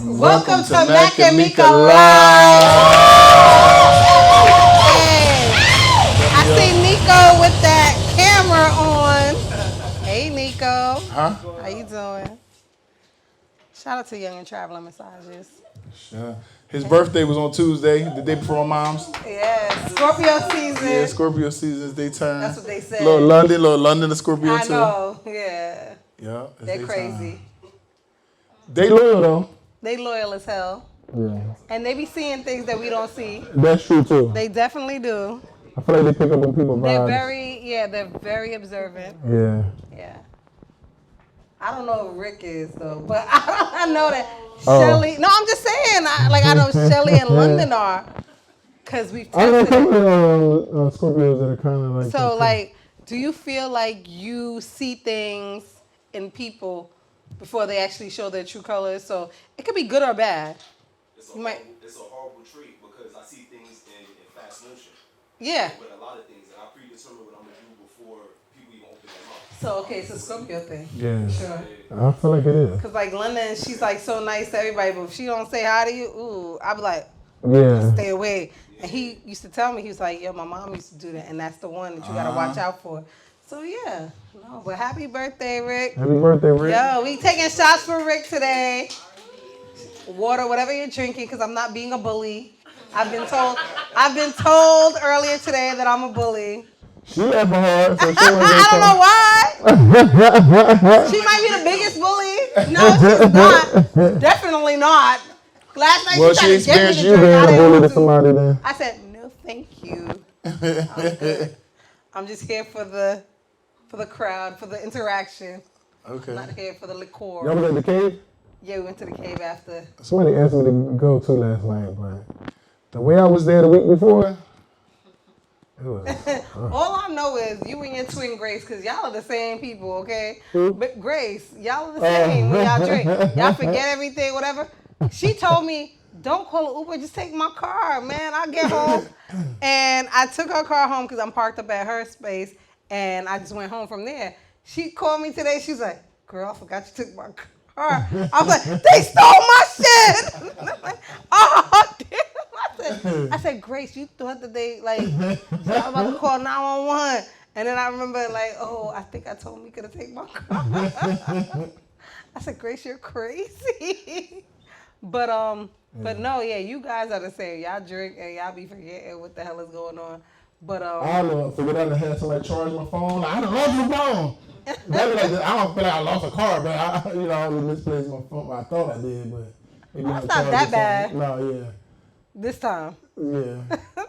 Welcome to Mac and Mika Live. Hey, I see Nico with that camera on. Hey, Nico. Huh? How you doing? Shout out to Young and Traveling Massages. Sure. His birthday was on Tuesday, the day before my mom's. Yeah, Scorpio season. Yeah, Scorpio seasons, they turn. That's what they said. Little London, the Scorpio I too. know, yeah. Yeah, They're crazy. They loyal though. They loyal as hell. Yeah. And they be seeing things that we don't see. That's true too. They definitely do. I feel like they pick up on people's vibes. They're very observant. Yeah. Yeah. I don't know if Rick is though, but I know that Shelly. No, I'm just saying. I know Shelly and London are, cause we've tested I know some it. of Scorpios that are kind of like. So like, do you feel like you see things in people before they actually show their true colors? So it could be good or bad. It's a horrible trait because I see things in fast motion. Yeah. But a lot of things, and I predetermine what I'm gonna do before people even open their mouth. So okay, it's a Scorpio thing. Yeah. Sure. I feel like it is. Cause like London, she's like so nice to everybody, but if she don't say hi to you, ooh, I be like, Yeah. stay away. And he used to tell me, he was like, yo, my mom used to do that, and that's the one that you gotta watch out for. So yeah, no, but happy birthday, Rick. Happy birthday, Rick. Yo, we taking shots for Rick today. Water, whatever you're drinking, because I'm not being a bully. I've been told earlier today that I'm a bully. She laughing hard, so she I don't know why. She might be the biggest bully. No, she's not. Definitely not. Last night she tried to get me to drink. I didn't want to. Somebody then. I said, no, thank you. I'm good. I'm just here for the crowd, for the interaction. Okay. I'm not here for the liqueur. Y'all was at the cave? Yeah, we went to the cave after. Somebody asked me to go to last night, but the way I was there the week before, it was. All I know is you and your twin Grace, because y'all are the same people, okay? Who? But Grace, y'all are the same when y'all drink. Y'all forget everything, whatever. She told me, don't call an Uber, just take my car, man. I'll get home. And I took her car home because I'm parked up at her space, and I just went home from there. She called me today. She's like, girl, I forgot you took my car. I was like, they stole my shit. I'm like, oh, damn. I said, Grace, you thought that they, like, so I was about to call 911. And then I remember, like, oh, I think I told Mika to take my car. I said, Grace, you're crazy. But no, yeah, you guys are the same. Y'all drink and y'all be forgetting what the hell is going on. But I don't know. Forget I had somebody charge my phone. I done lost my phone. I don't feel like I lost a car, but I misplaced my phone. I thought I did, but maybe that's not that bad. No, yeah. This time. Yeah.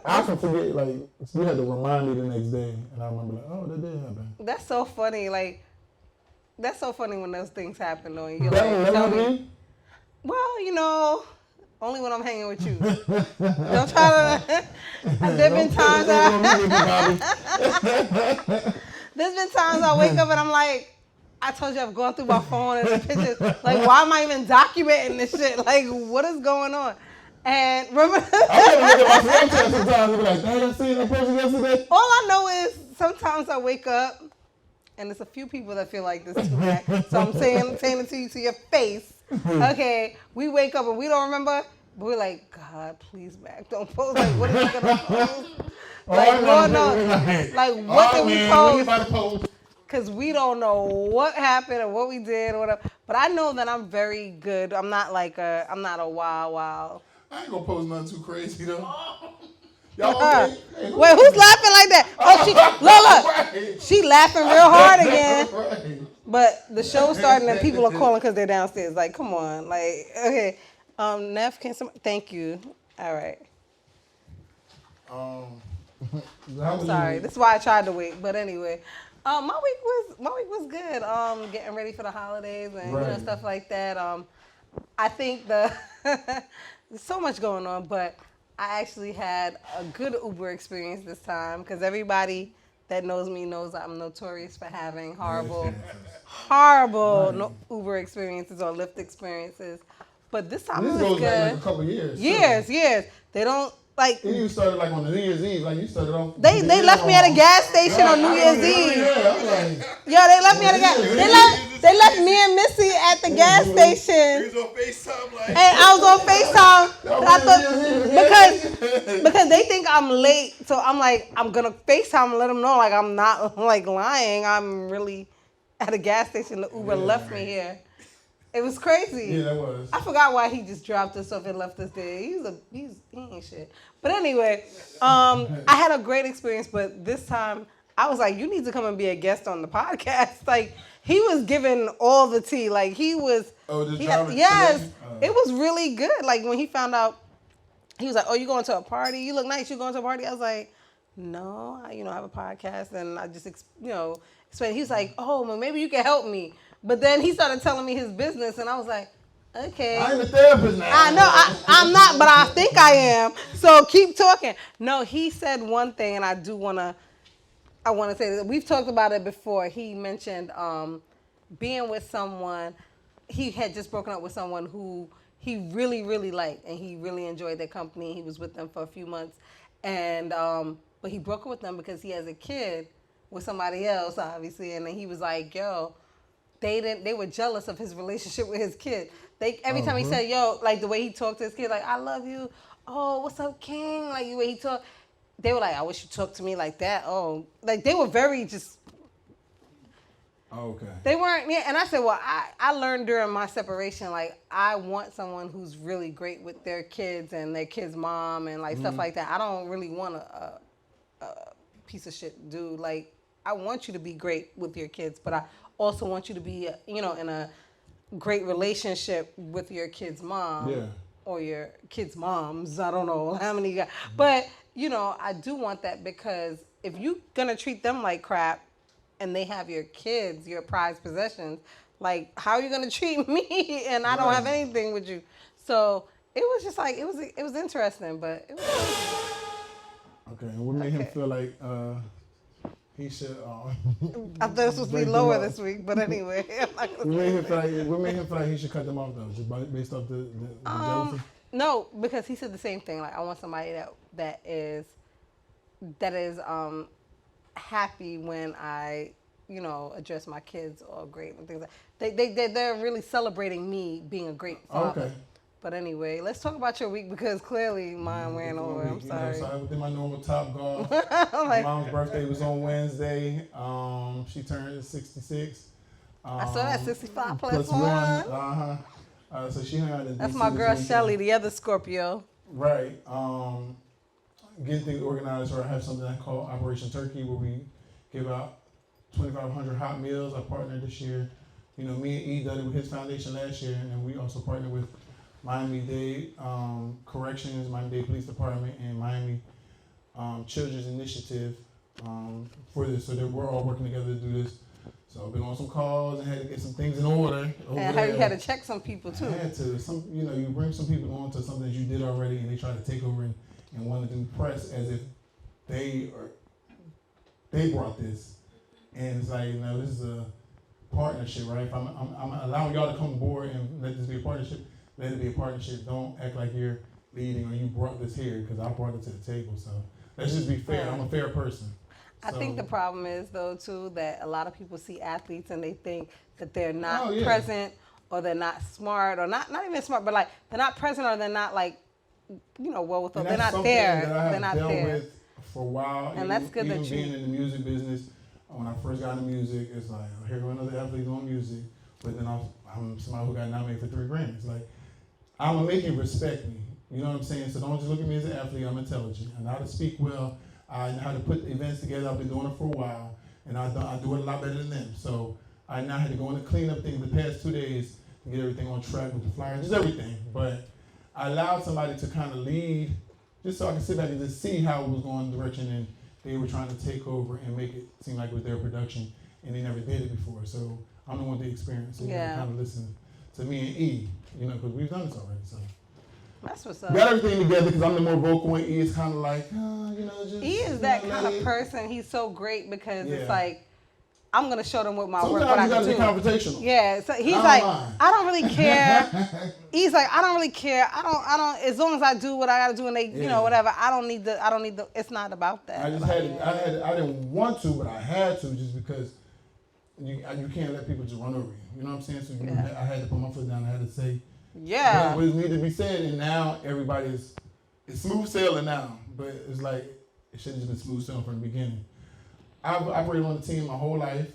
I often forget, like, you had to remind me the next day, and I remember, like, oh, that did happen. That's so funny. Like, that's so funny when those things happen, though. And you're That like, tell never me. Well, only when I'm hanging with you. Don't try to. There's been times there's been times I wake up and I'm like, I told you I've gone through my phone and the pictures. Like, why am I even documenting this shit? Like, what is going on? And remember, I look at my Snapchat sometimes and be like, dang, I seen that person yesterday. all I know is sometimes I wake up, and there's a few people that feel like this too, Mac. So I'm saying it to you to your face. Okay, we wake up and we don't remember, but we're like, God, please, Mac, don't post. Like, what is he gonna post? Like, Lord knows. Like, what did we post? Because we don't know what happened or what we did or whatever. But I know that I'm very good. I'm not a wild. I ain't gonna post nothing too crazy though. Y'all okay? Wait, who's laughing like that? Oh, Lola, she laughing real hard again. Right. But the show's starting and people are calling because they're downstairs. Like, come on. Like, okay. Neff, thank you. All right. I'm sorry. This is why I tried to wait. But anyway, my week was good. Getting ready for the holidays and stuff like that. I think there's so much going on, but I actually had a good Uber experience this time because everybody that knows me knows I'm notorious for having horrible Uber experiences or Lyft experiences. But this time it was good. This goes back like a couple years. Years. They don't Like You started like on the New Year's Eve, like you started off. they left me at a gas station on New Year's Eve. Yeah, I'm like, Yo, they left me at a gas. They left me and Missy at the gas station. He was on FaceTime like. And I was on FaceTime. Because they think I'm late, so I'm like, I'm gonna FaceTime and let them know like I'm not like lying. I'm really at a gas station. The Uber left me here. It was crazy. yeah, that was. I forgot why he just dropped us off and left us there. He ain't shit. But anyway, I had a great experience, but this time I was like, you need to come and be a guest on the podcast. Like he was giving all the tea. Like he was. Oh, the he driver. yes, Oh. it was really good. Like when he found out, he was like, "Oh, you going to a party? You look nice. You going to a party?" I was like, "No, I have a podcast," and I just explained. He was like, "Oh, well, maybe you can help me." But then he started telling me his business, and I was like, "Okay." I'm a therapist now. I know I'm not, but I think I am. So keep talking. No, he said one thing, and I want to say that we've talked about it before. He mentioned being with someone. He had just broken up with someone who he really, really liked, and he really enjoyed their company. He was with them for a few months, and but he broke up with them because he has a kid with somebody else, obviously. And then he was like, "Yo." They were jealous of his relationship with his kid. Every time he said, "Yo," like the way he talked to his kid, like, "I love you." "Oh, what's up, King?" Like the way he talked. They were like, "I wish you talked to me like that." Oh, like they were very just. Okay. They weren't. Yeah, and I said, well, I learned during my separation, like I want someone who's really great with their kids and their kids' mom and like stuff like that. I don't really want a piece of shit dude. Like I want you to be great with your kids, but I also want you to be, in a great relationship with your kid's mom or your kids' moms. I don't know how many you got. But, I do want that because if you're going to treat them like crap and they have your kids, your prized possessions, like, how are you going to treat me and I don't have anything with you? So it was just like, it was interesting, but it was Okay, and what made him feel like he should. I thought this was supposed to be lower this week, but anyway. What made him feel like he should cut them off though, just based off the jealousy? No, because he said the same thing. Like I want somebody that is happy when I, address my kids all great and things like that. They're really celebrating me being a great father. Okay. But anyway, let's talk about your week because clearly mine ran over. I'm sorry. So I did my normal Top Golf. My mom's birthday was on Wednesday. She turned 66. I saw that 65 plus one. So she hung out in That's DC my girl this Shelly, the other Scorpio. Right. Getting things organized, or I have something I call Operation Turkey, where we give out 2,500 hot meals. I partnered this year. Me and E done it with his foundation last year, and we also partnered with Miami-Dade Corrections, Miami-Dade Police Department, and Miami Children's Initiative for this. So that we're all working together to do this. So I've been on some calls and had to get some things in order. And how you had to check some people too. I had to. You bring some people on to something that you did already, and they try to take over and want to do press as if they brought this. And it's like, this is a partnership, right? If I'm allowing y'all to come aboard and let this be a partnership, let it be a partnership. Don't act like you're leading or you brought this here because I brought it to the table. So let's just be fair. I'm a fair person. I think the problem is, though, too, that a lot of people see athletes and they think that they're not present or they're not smart or not even smart, but like they're not present or they're not like, well with them. They're not there. They're not there. With for a while. And that's good even that being in the music business, when I first got into music, it's like, here go another athlete doing music. But then I'm somebody who got nominated for 3 Grammys. Like, I'm going to make you respect me. You know what I'm saying? So don't just look at me as an athlete. I'm intelligent. I know how to speak well. I know how to put events together. I've been doing it for a while. And I do it a lot better than them. So I now had to go in and clean up things the past 2 days to get everything on track with the flyers, just everything. But I allowed somebody to kind of lead just so I could sit back and just see how it was going in the direction, and they were trying to take over and make it seem like it was their production, and they never did it before. So I'm the one with the experience. So you kind of listen to me and E, because we've done this already. So that's what's up. We got everything together because I'm the more vocal, and E is kind of like, just. E is that kind of person. He's so great because it's like, I'm gonna show them what my work, Sometimes what I you can gotta be do. confrontational. Yeah, so he's Not like, online. I don't really care. He's like, I don't really care. I don't. As long as I do what I gotta do, and they, you know, whatever. I don't need the. It's not about that. I didn't want to, but I had to just because you can't let people just run over you. You know what I'm saying? So I had to put my foot down. I had to say what needed to be said, and now it's smooth sailing now. But it's like it should have just been smooth sailing from the beginning. I've operated on the team my whole life,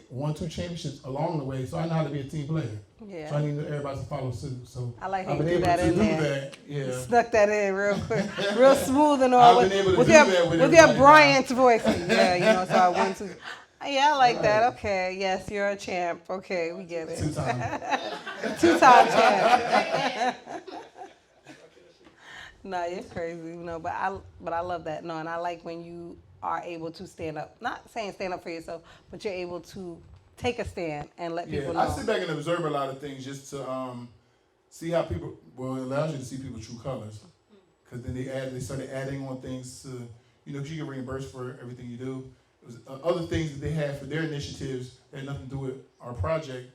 won 2 championships along the way, so I know how to be a team player. Yeah. So I need everybody to follow suit. So I like how I've you been do able that to in do there. that. Yeah. Snuck that in real quick, real smooth and all. I've been able to with do your, that with your everybody Bryant's voice. Yeah, you know. So I went to. Yeah, I like that. Okay, yes, you're a champ. Okay, we get it. 2-time champ. No, you're crazy, you know. But I love that. No, and I like when you are able to stand up. Not saying stand up for yourself, but you're able to take a stand and let people know. I sit back and observe a lot of things just to see how people. Well, it allows you to see people's true colors, because then they started adding on things to, because you get reimbursed for everything you do. It was other things that they had for their initiatives that had nothing to do with our project.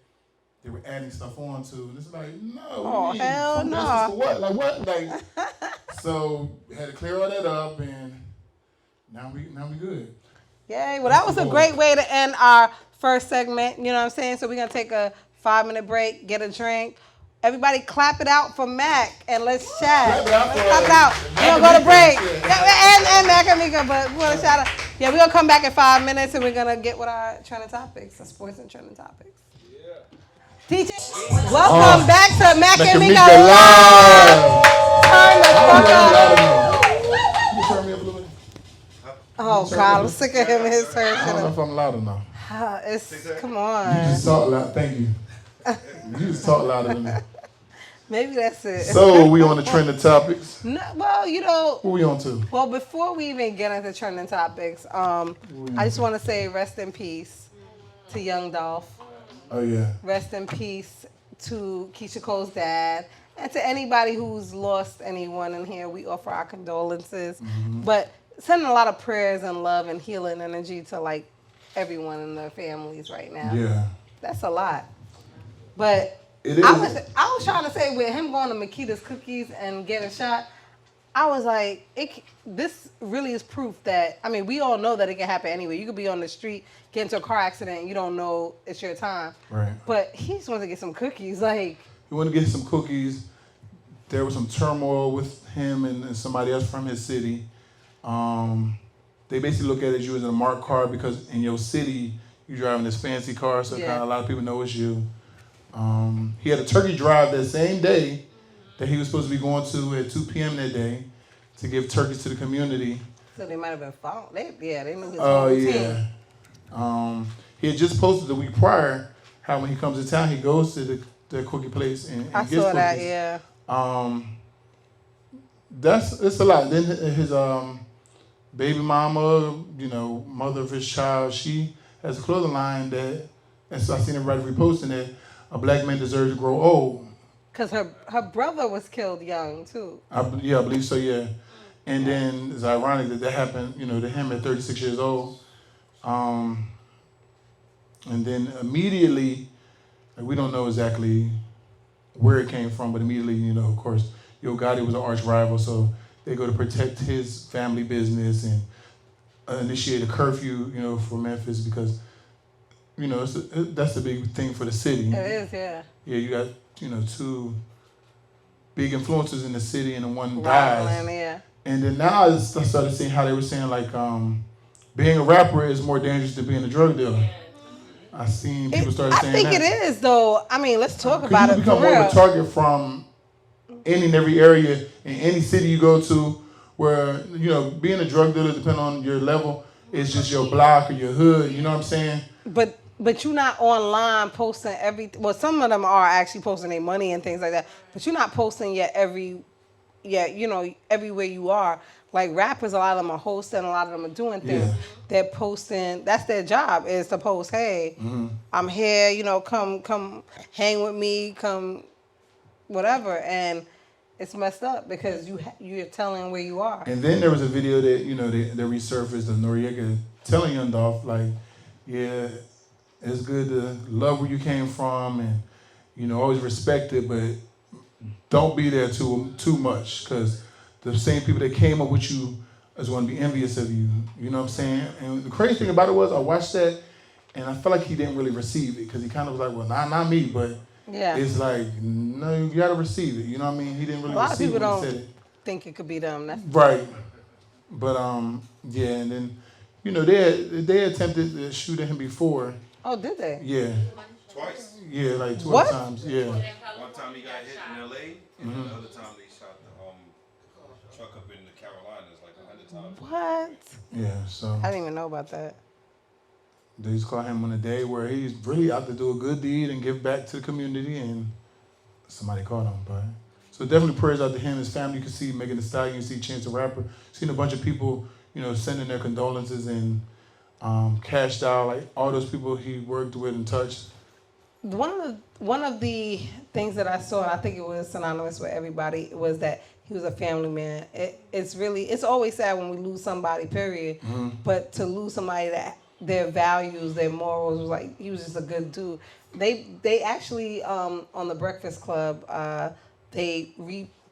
They were adding stuff on to, and it's like, no. Oh, hell no. For what? Like what? Like. So had to clear all that up, and now we good. Yay! Well, that was a great way to end our first segment. You know what I'm saying? So we're gonna take a 5-minute break, get a drink. Everybody, clap it out for Mac, and let's chat. Clap it out. We're gonna go to break. Yeah, and Mac and Mika, but we want to shout out. Yeah, we're gonna come back in 5 minutes, and we're gonna get with our trending topics, the sports and trending topics. DJ, welcome back to Mac and Mika Live. Turn the fuck up. Can you turn me up a little bit? Oh God, I'm sick of him and his turn. I don't know if I'm loud enough. Come on. You just talk loud. Thank you. You just talk louder than me. Maybe that's it. So we on the trending topics. No, well, Who we on to? Well, before we even get into trending topics, I just want to say rest in peace to young Dolph. Oh yeah. Rest in peace to Keisha Cole's dad. And to anybody who's lost anyone in here, we offer our condolences. Mm-hmm. But sending a lot of prayers and love and healing energy to like everyone in their families right now. Yeah. That's a lot. But it is. I was trying to say with him going to Makita's Cookies and getting shot, I was like, this really is proof that, I mean, we all know that it can happen anyway. You could be on the street, get into a car accident, and you don't know it's your time. Right. But he just wanted to get some cookies, like. He wanted to get some cookies. There was some turmoil with him and somebody else from his city. They basically look at it as you as a marked car because in your city, you're driving this fancy car, so kind of a lot of people know it's you. He had a turkey drive that same day that he was supposed to be going to at 2 p.m. that day to give turkeys to the community. So they might have been following. They knew his whole routine. Yeah. He had just posted the week prior how when he comes to town, he goes to the cookie place and gets cookies. I saw that, yeah. It's a lot. Then his baby mama, mother of his child, she has a clothing line that, and so I seen everybody reposting that a black man deserves to grow old. Because her brother was killed young, too. I believe so, yeah. And then it's ironic that happened, to him at 36 years old. And then immediately, we don't know exactly where it came from, but immediately, of course, Yo Gotti was an arch rival, so they go to protect his family business and initiate a curfew, for Memphis because, that's the big thing for the city. It is, yeah. Yeah, you got, 2 big influences in the city and the one dies. Yeah. And then now I started seeing how they were saying like being a rapper is more dangerous than being a drug dealer. I seen people started saying that. I think it is though. I mean, let's talk about it. You become more of a target from any and every area in any city you go to where, being a drug dealer, depending on your level, is just your block or your hood, you know what I'm saying? But you're not online posting everything. Well, some of them are actually posting their money and things like that. But you're not posting everywhere you are. Like rappers, a lot of them are hosting, a lot of them are doing things. Yeah. They're posting. That's their job is to post. Hey, I'm here. Come hang with me. Come, whatever. And it's messed up because you're telling where you are. And then there was a video that they resurfaced of Noriega telling Young Dolph like, yeah. It's good to love where you came from and, always respect it, but don't be there too much because the same people that came up with you is going to be envious of you. You know what I'm saying? And the crazy thing about it was I watched that and I felt like he didn't really receive it because he kind of was like, well, not me, but it's like, no, you got to receive it. You know what I mean? He didn't really receive it when he said it. Think it could be them. That's right. But, yeah, and then, they attempted to shoot at him before. Oh, did they? Yeah. Twice? Yeah, like 12 What? times, yeah. One time he got hit in L.A., and then the other time they shot the truck up in the Carolinas like 100 times. What? Yeah, so I didn't even know about that. they just caught him on a day where he's really out to do a good deed and give back to the community, and somebody caught him. But so definitely prayers out to him, his family. You can see Megan Thee Stallion, you see Chance the Rapper, seen a bunch of people, sending their condolences and Cash Doll, like all those people he worked with and touched. One of the things that I saw, and I think it was synonymous with everybody, was that he was a family man. It's always sad when we lose somebody, period. Mm-hmm. But to lose somebody that their values, their morals, was like, he was just a good dude. They actually on the Breakfast Club, they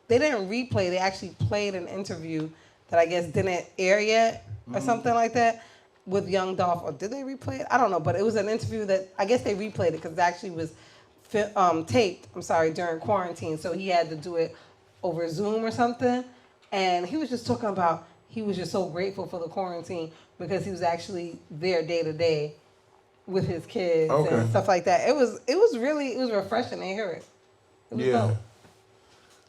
didn't replay. They actually played an interview that I guess didn't air yet or something like that with young Dolph. Or did they replay it? I don't know, but it was an interview that I guess they replayed it because it actually was taped. During quarantine, so he had to do it over Zoom or something. And he was just talking about he was just so grateful for the quarantine because he was actually there day to day with his kids and stuff like that. It was refreshing to hear it. It was dope.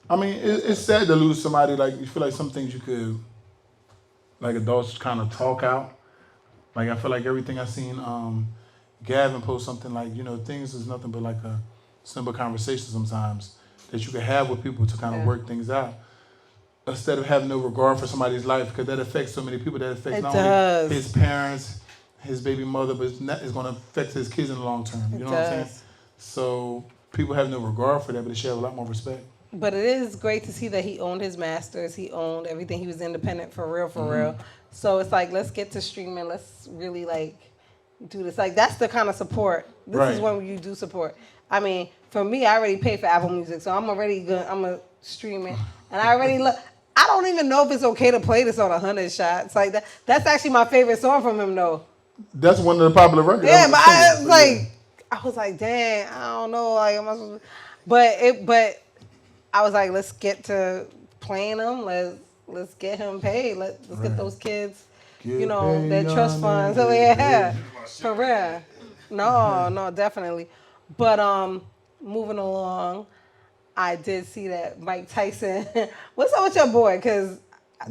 I mean, it's sad to lose somebody. Like, you feel like some things you could, like, adults kind of talk out. Like, I feel like everything I seen Gavin post something like, things is nothing but like a simple conversation sometimes that you can have with people to kind of work things out. Instead of having no regard for somebody's life, because that affects so many people. That affects not only his parents, his baby mother, but it's going to affect his kids in the long term. You know what I'm saying? So people have no regard for that, but they should have a lot more respect. But it is great to see that he owned his masters. He owned everything. He was independent for real. So it's like, let's get to streaming. Let's really like do this. Like, that's the kind of support. This is when you do support. I mean, for me, I already paid for Apple Music, so I'm already good. I'm going to stream it. And I already I don't even know if it's okay to play this on 100 shots. Like that. That's actually my favorite song from him, though. That's one of the popular records. Yeah, but I was like, dang, I don't know. Like, am I supposed to? But I was like, let's get to playing them. Let's get him paid. Let's get those kids, their trust funds. So yeah, for real. No, definitely. But moving along, I did see that Mike Tyson. What's up with your boy? Because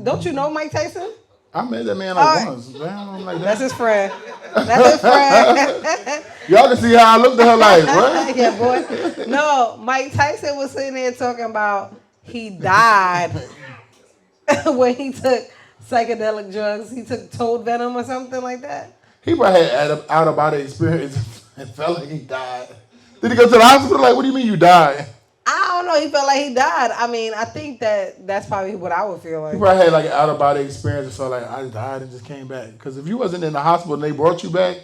don't you know Mike Tyson? I met that man once. Damn, like that. That's his friend. That's his friend. Y'all can see how I looked at her like, what? Yeah, boy. No, Mike Tyson was sitting there talking about he died when he took psychedelic drugs. He took toad venom or something like that. He probably had out-of-body experience and felt like he died. Did he go to the hospital? Like, what do you mean you died? I don't know. He felt like he died. I mean, I think that's probably what I would feel like. He probably had like an out-of-body experience and felt like, I died and just came back. Because if you wasn't in the hospital and they brought you back,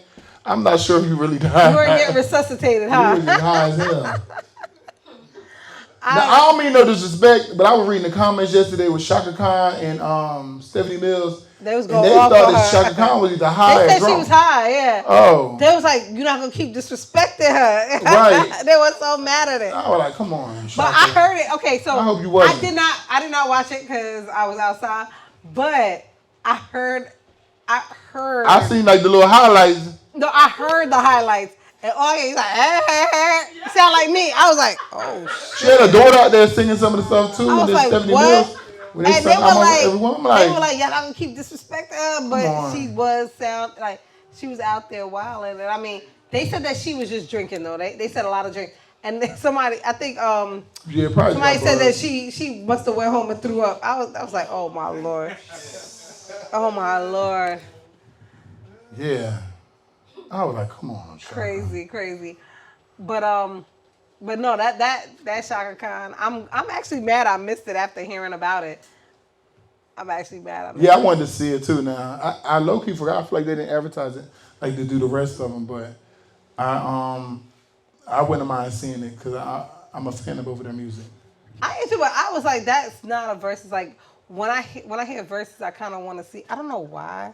I'm not sure if you really died. You weren't getting resuscitated, huh? You were just high as hell. Now, I don't mean no disrespect, but I was reading the comments yesterday with Shaka Khan and Stephanie Mills. They was going off on her. They thought that Shaka Khan was either high or drunk. They said she was high, yeah. Oh. They was like, you're not going to keep disrespecting her. Right. They were so mad at it. I was like, come on, Shaka. But I heard it. Okay, so I hope you wasn't. I did not watch it because I was outside. But I heard. I seen like the little highlights. No, I heard the highlights. And he's like, hey. Sound like me. I was like, oh, shit. She had a daughter out there singing some of the stuff too. I was like, Stephanie what? Mills, and they were like, yeah, I'm gonna keep disrespecting her, but she was out there wilding. And I mean, they said that she was just drinking though. They said a lot of drink. And then somebody, I think, somebody said that she must have went home and threw up. I was like, oh my Lord, oh my Lord. Yeah, I was like, come on, Shaka. Crazy, but no, that Shaka Khan. I'm actually mad I missed it after hearing about it. I'm actually mad I missed it. I wanted to see it too. Now I low key forgot. I feel like they didn't advertise it like they do the rest of them, but I wouldn't mind seeing it because I'm a fan of both of their music. I used to, but I was like, that's not a versus. Like when I hear verses, I kind of want to see. I don't know why,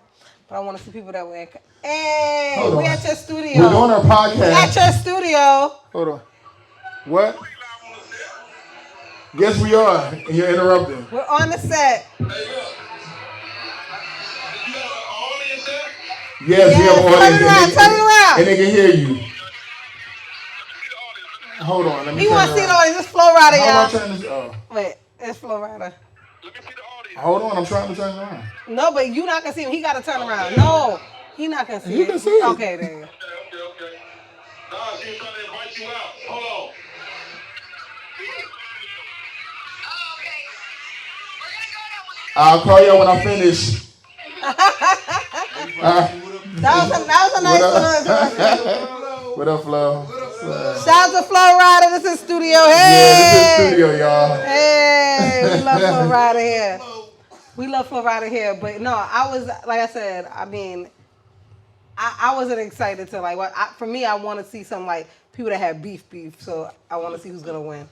but I want to see people that wear. Hey, Hold we on. at your studio. We're doing our podcast. We at your studio. Hold on. What? Yes, we are. And you're interrupting. We're on the set. Yes, we have an audience. Turn it around. And they can hear you. Hold on. Let me He turn wants to see around. the audience. It's Flow Rider, How am I y'all. turning this? Oh. Wait, it's Flow Rider. Let me see the audience. Hold on. I'm trying to turn it around. No, but you not gonna see him. He gotta turn around. No, he not gonna see You it. can see it. Okay, there you go. Okay. Nah, she's trying to invite you out. Hold on. I'll call you when I finish. That was a nice one. What up, Flo? Shout out to Flow Rider. This is studio. Hey. Yeah, this is studio, y'all. Hey, we love Flow Rider here. We love Flow Rider here. But no, I was, like I said, I mean, I wasn't excited to, like, for me, I want to see some, like, people that have beef. So I want to see who's going to win.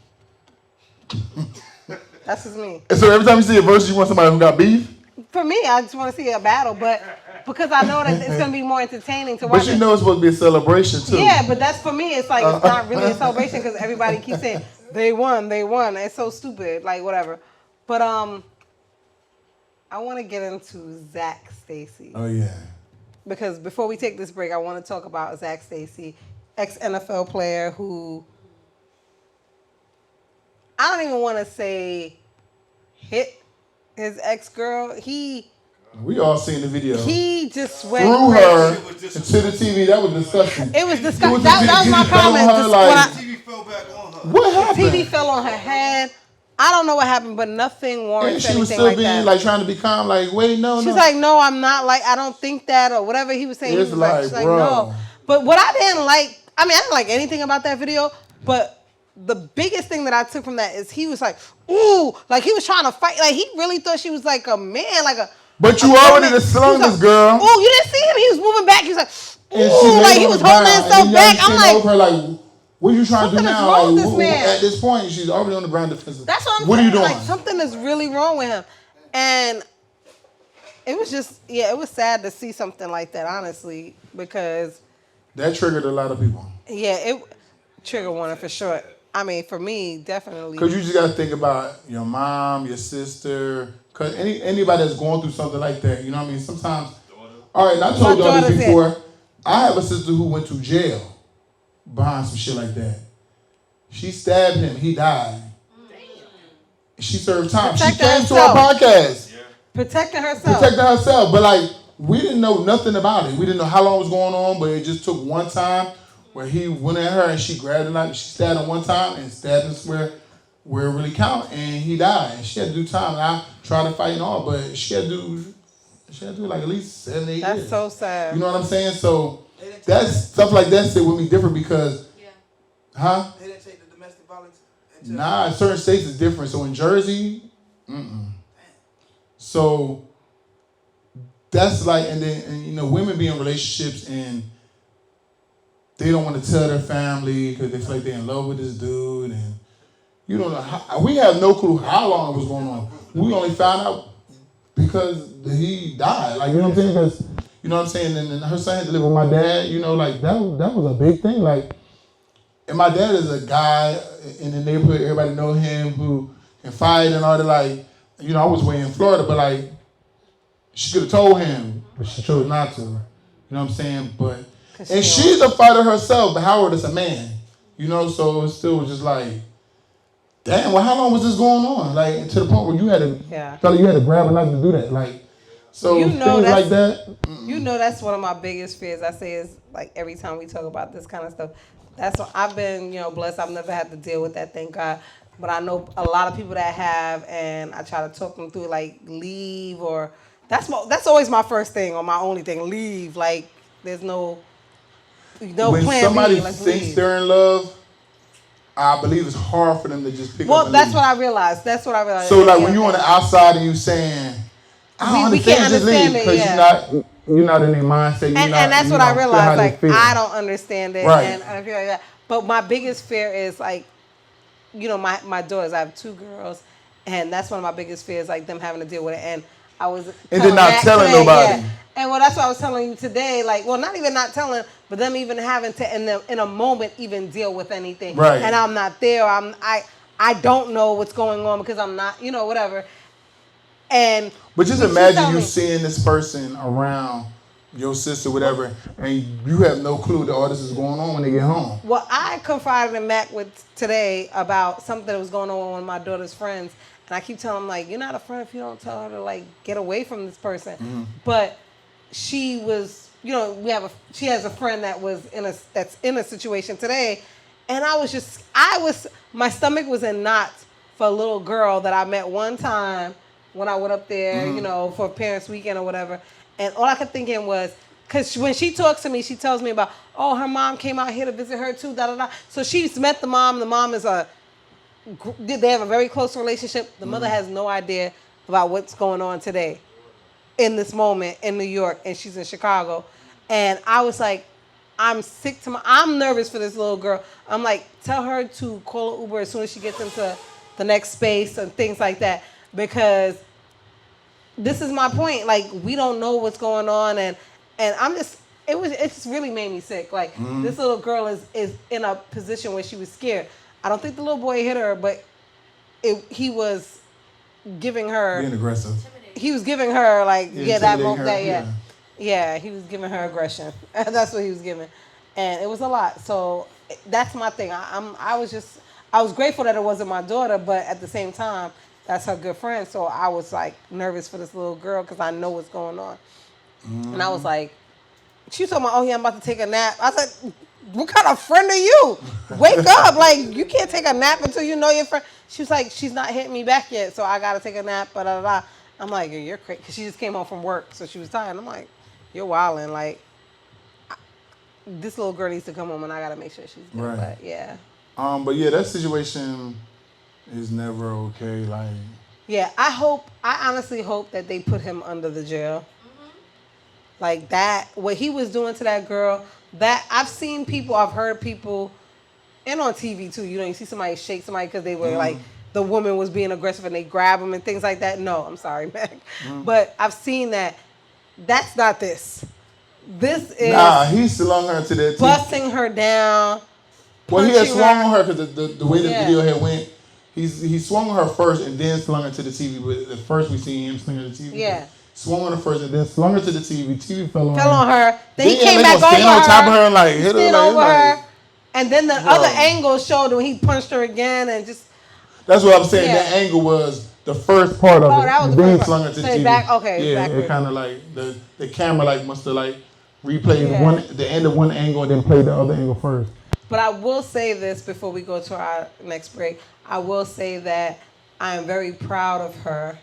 That's just me. So every time you see a verse, you want somebody who got beef? For me, I just want to see a battle, but because I know that it's going to be more entertaining to watch. But you know it's supposed to be a celebration, too. Yeah, but that's for me. It's like it's not really a celebration because everybody keeps saying they won. It's so stupid, like whatever. But I want to get into Zac Stacy Oh, yeah. because before we take this break, I want to talk about Zac Stacy, ex-NFL player who I don't even want to say hit his ex-girl. We all seen the video. He just went Threw crazy. her into the TV. That was disgusting. It was disgusting. That was my comment. TV fell back on her. What happened? TV fell on her head. I don't know what happened, but nothing warrants And she was anything still like being that. like trying to be calm, like, wait, no. She's like, no, I'm not. Like, I don't think that, or whatever he was saying. It's He was like, like, she's like, bro. no. But what I didn't like, I didn't like anything about that video, but the biggest thing that I took from that is he was like, ooh, like he was trying to fight. Like, he really thought she was like a man, like a. But you already done slung this girl. Ooh, you didn't see him? He was moving back. He was like, And she ooh, laid like he on was the holding ground. himself And back. y'all I'm sitting like, over her like, what are you trying to do something is now? wrong with Like, this man. At this point, she's already on the ground defensive. that's what I'm What are saying. you doing? Like, something is really wrong with him. And it was just, it was sad to see something like that, honestly, because, That triggered a lot of people. it trigger warning for sure. I mean, for me, definitely. Because you just got to think about your mom, your sister, because anybody that's going through something like that, you know what I mean? Sometimes, all right, and I told y'all this before, I have a sister who went to jail behind some shit like that. She stabbed him, he died. She served time. She Protecting came to herself. our podcast. Protecting herself. Protecting herself. But like, we didn't know nothing about it. We didn't know how long it was going on, but it just took one time where he went at her and she grabbed a knife. She stabbed him one time and stabbed him where it really count, and he died. And she had to do time. And I tried to fight and all, but she had to do like at least 7, 8 years. That's so sad. You know what I'm saying? So that's stuff like that sit with me different because, huh? They didn't take the domestic violence. Nah, certain states is different. So in Jersey, So that's like, and then women be in relationships and they don't want to tell their family because they feel like they're in love with this dude, and you don't know how, we have no clue how long it was going on. We only found out because he died. Like, you know what I'm saying? Because, you know what I'm saying? And then her son had to live with my dad. You know, like that was a big thing. Like, and my dad is a guy in the neighborhood. Everybody know him who can fight and all that. Like, I was way in Florida, but like, she could have told him, but she chose not to. You know what I'm saying? But and she's a fighter herself, but Howard is a man. So it still was just like, damn, well, how long was this going on? Like, to the point where you had to grab a knife to do that. Like, so things like that. That's one of my biggest fears. I say is like every time we talk about this kind of stuff. That's what I've been, blessed. I've never had to deal with that, thank God. But I know a lot of people that have, and I try to talk them through, like, leave, or that's always my first thing or my only thing. Leave. Like, there's no When plan somebody B. Like, thinks leave. they're in love, I believe it's hard for them to just pick up. Well, and that's leave. what I realized. So like when you're on the outside and you saying, I don't we understand, can't just understand leave it, because you're not. you're not in their mindset. And that's what I realized. Like, I don't understand it. Right. And I feel like that. But my biggest fear is like, you know, my daughters. I have 2 girls, and that's one of my biggest fears, like them having to deal with it. And I was and then not telling today, nobody. yeah. And well, that's what I was telling you today. Like, well, not even not telling, but them even having to in a moment even deal with anything. Right. And I'm not there. I don't know what's going on because I'm not, you know, whatever. And But just imagine you seeing this person around your sister, whatever, and you have no clue that all this is going on when they get home. Well, I confided in Mac today about something that was going on with one of my daughter's friends. And I keep telling him, like, you're not a friend if you don't tell her to, like, get away from this person. Mm-hmm. But she was, you know, she has a friend that's in a situation today. And my stomach was in knots for a little girl that I met one time when I went up there, you know, for Parents Weekend or whatever. And all I kept thinking was, because when she talks to me, she tells me about, oh, her mom came out here to visit her too, da-da-da. So she's met the mom. The mom is they have a very close relationship. The mother has no idea about what's going on today in this moment in New York, and she's in Chicago. And I was like, I'm nervous for this little girl. I'm like, tell her to call an Uber as soon as she gets into the next space and things like that. Because this is my point. Like, we don't know what's going on, and I'm just, it just really made me sick. Like, this little girl is in a position where she was scared. I don't think the little boy hit her, but he was giving her being aggressive. He was giving her like he was giving her aggression. That's what he was giving, and it was a lot. So that's my thing. I was grateful that it wasn't my daughter, but at the same time, that's her good friend. So I was like nervous for this little girl because I know what's going on, and I was like, she was talking about, oh yeah, I'm about to take a nap. I said, what kind of friend are you? Wake up. Like, you can't take a nap until you know your friend. She was like, she's not hitting me back yet, so I got to take a nap, blah. I'm like, you're crazy. Because she just came home from work, so she was tired. I'm like, you're wilding. Like, this little girl needs to come home, and I got to make sure she's good. Right. But, yeah. But, yeah, that situation is never okay. Like, yeah, I honestly hope that they put him under the jail. Like that, what he was doing to that girl, that I've heard people, and on TV too, you know, you see somebody shake somebody because they were like, the woman was being aggressive and they grab them and things like that. No, I'm sorry, Mac. But I've seen that. That's not this. This is he slung her to that TV. Busting her down. Well, he had swung on her because the way the video had went, he swung on her first and then slung her to the TV. But at first we seen him sling her to the TV. Yeah. Swung on her first and then slung her to the TV. TV fell on her. Then he came back over her. on top of her and like hit her. Over her. And then the other angle showed when he punched her again and just. That's what I'm saying. Yeah. That angle was the first part of it. That was then he slung her to the TV. Yeah, it kind of like the camera like must have like replayed the end of one angle and then played the other angle first. But I will say this before we go to our next break. I will say that I am very proud of her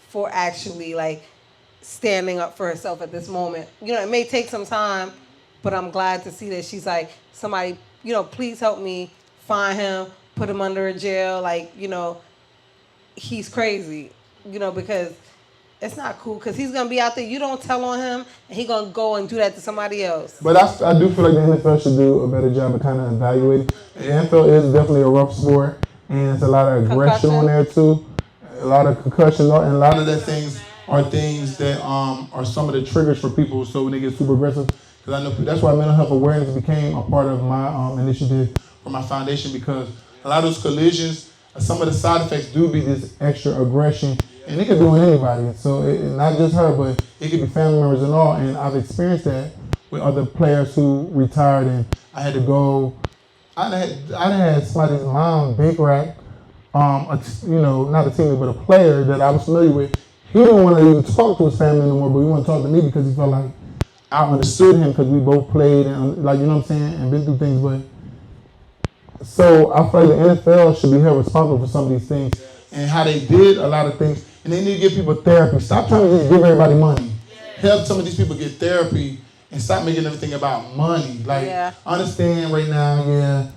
for actually like standing up for herself at this moment. You know, it may take some time, but I'm glad to see that she's like, somebody, you know, please help me find him, put him under a jail. Like, you know, he's crazy, you know, because it's not cool because he's going to be out there. You don't tell on him and he's going to go and do that to somebody else. But I do feel like the NFL should do a better job of kind of evaluating. The NFL is definitely a rough sport and it's a lot of aggression on there too. A lot of concussion and a lot of the things are things that are some of the triggers for people. So when they get super aggressive, because I know that's why mental health awareness became a part of my initiative for my foundation, because a lot of those collisions, some of the side effects do be this extra aggression, and it could be on anybody. So not just her, but it could be family members and all. And I've experienced that with other players who retired, and I had to go. I had somebody's mom big rack. Not a teammate, but a player that I was familiar with. He didn't want to even talk to his family anymore, but he wanted to talk to me because he felt like I understood him because we both played and like, you know what I'm saying, and been through things. But so I feel like the NFL should be held responsible for some of these things and how they did a lot of things. And they need to give people therapy. Stop trying to just give everybody money. Help some of these people get therapy and stop making everything about money. Like, understand right now,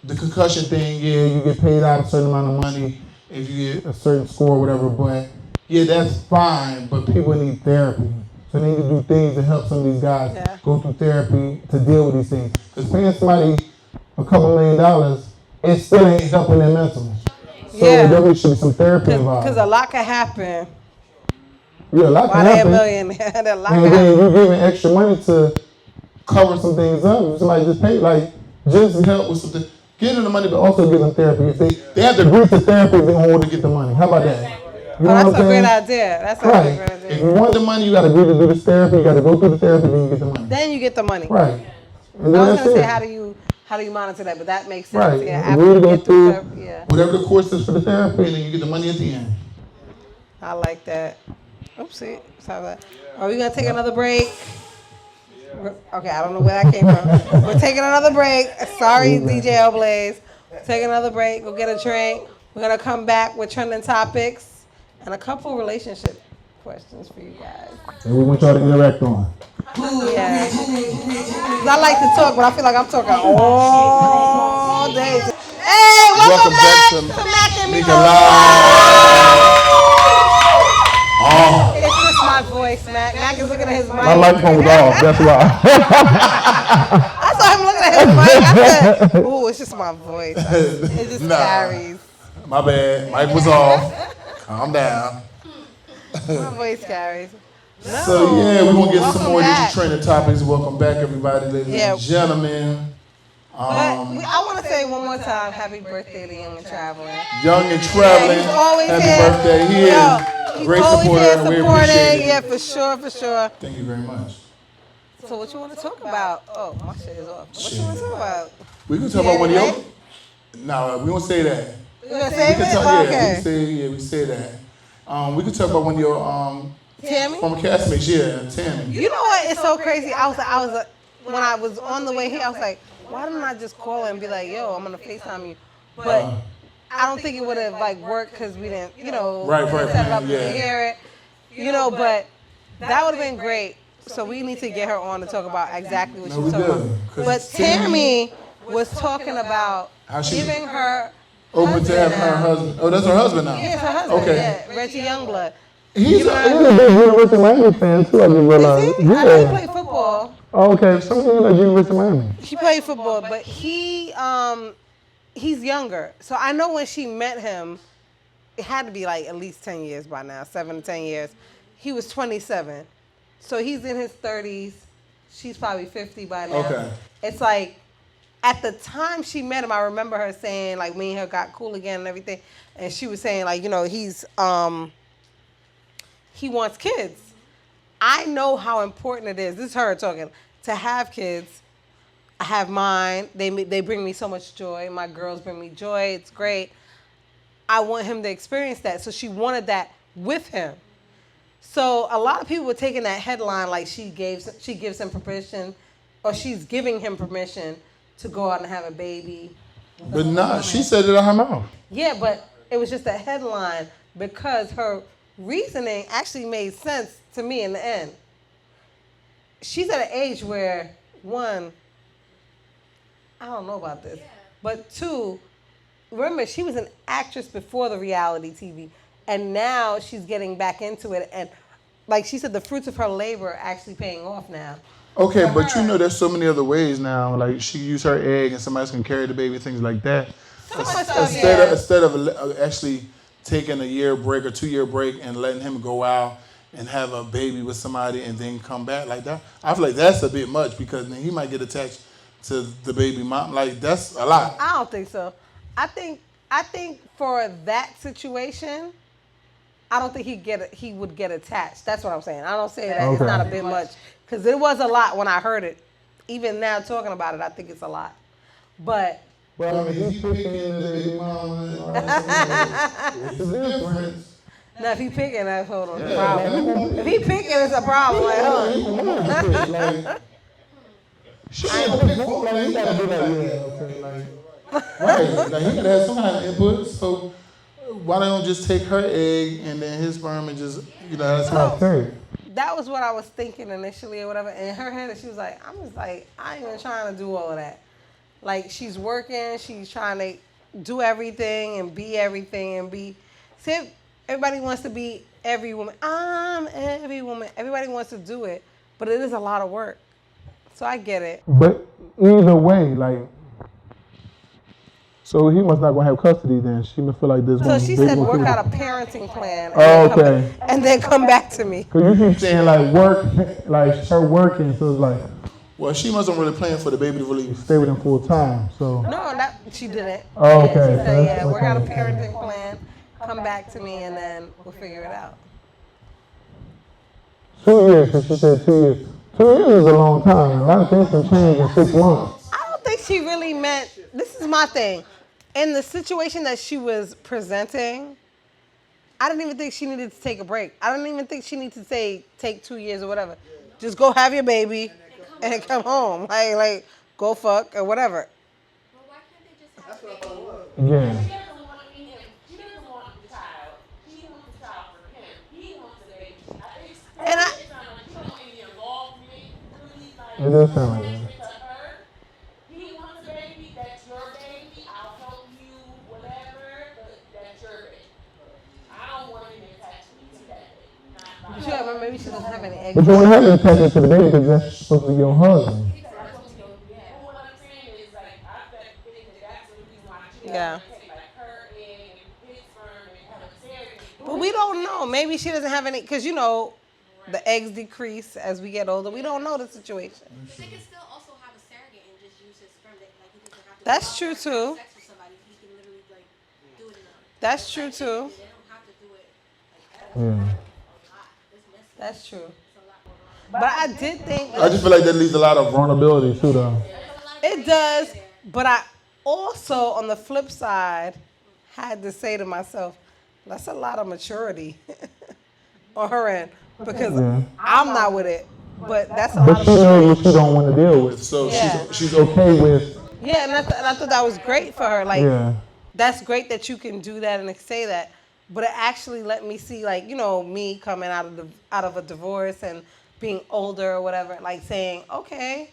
the concussion thing, you get paid out a certain amount of money if you get a certain score or whatever, but that's fine, but people need therapy. So they need to do things to help some of these guys go through therapy to deal with these things. Because paying somebody a couple $1 million, it still ain't helping their mental. So there really should be some therapy involved. Because a lot can happen. Yeah, a lot can happen. Why they $1 million? A lot and then you're giving extra money to cover some things up. Somebody just pay, like, just help with something. Give them the money, but also give them therapy. If they have to agree to therapy if they don't want to get the money. How about that? You know that's a great idea. That's a great idea. If you want the money, you got to agree to do this therapy. You got to go through the therapy, then you get the money. Then you get the money. Right. And I was going to say, how do you monitor that? But that makes sense. Right. Yeah, after you go through whatever the course is for the therapy, and then you get the money at the end. I like that. Oopsie. Sorry about that. Are we going to take another break? Okay, I don't know where that came from. We're taking another break. Sorry, DJ O'Blaze. Take another break. Go get a drink. We're going to come back with trending topics and a couple relationship questions for you guys. And we want y'all to interact on. Yeah. I like to talk, but I feel like I'm talking all day. Hey, welcome back to Mac and Me It's just my voice, Mac. Mac is looking at his mic. My microphone was off, that's why. I saw him looking at his mic. I said, ooh, it's just my voice. It just carries. My bad. Mic was off. Calm down. My voice carries. No, so, yeah, we're going to get some more of these trending topics. Welcome back, everybody, ladies and gentlemen. I want to say one more time, happy birthday to Young and Traveling. Young and Traveling, happy birthday. He is great supporter. We appreciate it. Yeah, for sure. Thank you very much. So what you want to talk about? Oh, my shit is off. What you want to talk about? We can talk about one of your... No, we won't say that. We going to save it? Okay. We say that. We can talk about one of your... Tammy? From castmates, Tammy. You know what? It's so crazy. I was when I was on the way here, I was like, why didn't I just call her and be like, yo, I'm gonna FaceTime you? But I don't think it would have worked because we didn't, set it up to hear it, But that would have been great. So we need to get her on to talk about exactly what she was talking about. But Tammy was talking about giving her open to have her husband. Oh, that's her husband now. Yeah, it's her husband. Okay. Yeah, Reggie Youngblood. He's a big University of Miami fan too, I just realized. I know he played football. Oh, okay. Something like University of Miami. He played football, but he's younger. So I know when she met him, it had to be at least 10 years by now, 7 to 10 years. He was 27. So he's in his 30s. She's probably 50 by now. Okay. It's at the time she met him, I remember her saying, me and her got cool again and everything. And she was saying, he wants kids. I know how important it is. This is her talking. To have kids. I have mine. They bring me so much joy. My girls bring me joy. It's great. I want him to experience that. So she wanted that with him. So a lot of people were taking that headline like she gives him permission, or she's giving him permission to go out and have a baby. But nah, she said it out her mouth. Yeah, but it was just a headline because her reasoning actually made sense to me in the end. She's at an age where, one, I don't know about this, but two, remember, she was an actress before the reality TV, and now she's getting back into it, and like she said, the fruits of her labor are actually paying off now. Okay, but there's so many other ways now. Like she used her egg, and somebody else can carry the baby, things like that. Instead of actually taking a year break or 2 year break and letting him go out and have a baby with somebody and then come back like that, I feel like that's a bit much because then he might get attached to the baby mom. Like that's a lot. I don't think so. I think for that situation, I don't think he would get attached. That's what I'm saying. I don't say that it's not a bit much because it was a lot when I heard it. Even now talking about it, I think it's a lot. But well, I mean, is he picking the baby mom? It's a difference. Now, if he picking, that's hold on, problem. If he picking, it's a problem. Like, huh? She ain't gonna pick for like, he gotta be like, right. Like, he gotta have some kind of input. So why don't just take her egg and then his sperm and just, that's how it's done. That was what I was thinking initially or whatever. In her head, she was like, I ain't even trying to do all of that. Like, she's working, she's trying to do everything and be everything and be... See, everybody wants to be every woman. I'm every woman. Everybody wants to do it, but it is a lot of work. So I get it. But either way, like, so he must not gonna have custody then. She must feel like this. So she said work out a parenting plan. And then come back to me. Cause you keep saying like work, like her working, so it's like. Well, she wasn't really planning for the baby to really Stay with him full time, so. No, she didn't. Oh, okay. She said, yeah, work out a parenting plan, come back to me, and then we'll figure it out. 2 years, cause she said 2 years. 2 years is a long time. A lot of things can change in 6 months. I don't think she really meant, this is my thing. In the situation that she was presenting, I didn't even think she needed to take a break. I don't even think she needed to say take 2 years or whatever. Just go have your baby and come home. Like go fuck or whatever. Well, why can't they just have a baby? Yeah. She doesn't want him. She doesn't want the child. He wants the child for him. He wants the baby. And I- It sounds like he don't want any involvement. Really, like, It does sound like that. connected to her. He wants a baby. That's your baby. I'll help you, whatever. But that's your baby. I don't want him attached to that baby. Not But like you gotta remember, maybe she doesn't have any eggs. But you wouldn't have to attach it to the baby because that's supposed to be your husband. But what I'm saying is, like, I think that that's the reason why she Yeah. doesn't take, like, her egg and his sperm and have a cesarean. But we don't know. Maybe she doesn't have any, because you know, the eggs decrease as we get older. We don't know the situation. But they can still also have a surrogate and just use his sperm. Like he doesn't have to. That's true too. Sex with somebody. He can literally like do it in a. That's true too. They don't have to do it like that. Yeah. It's messy. That's true. It's a lot more. But I did think I just feel like that leaves a lot of Vulnerability too, though. it does. But I also, on the flip side, had to say to myself, that's a lot of maturity on her end because Yeah. I'm not with it. But that's a But lot she of knows what she don't want to deal with. So Yeah. she's Okay with. yeah, and I thought that was great for her. Like, Yeah. that's great that you can do that and say that. But it actually let me see, like, you know, me coming out of a divorce and being older or whatever, like saying, okay,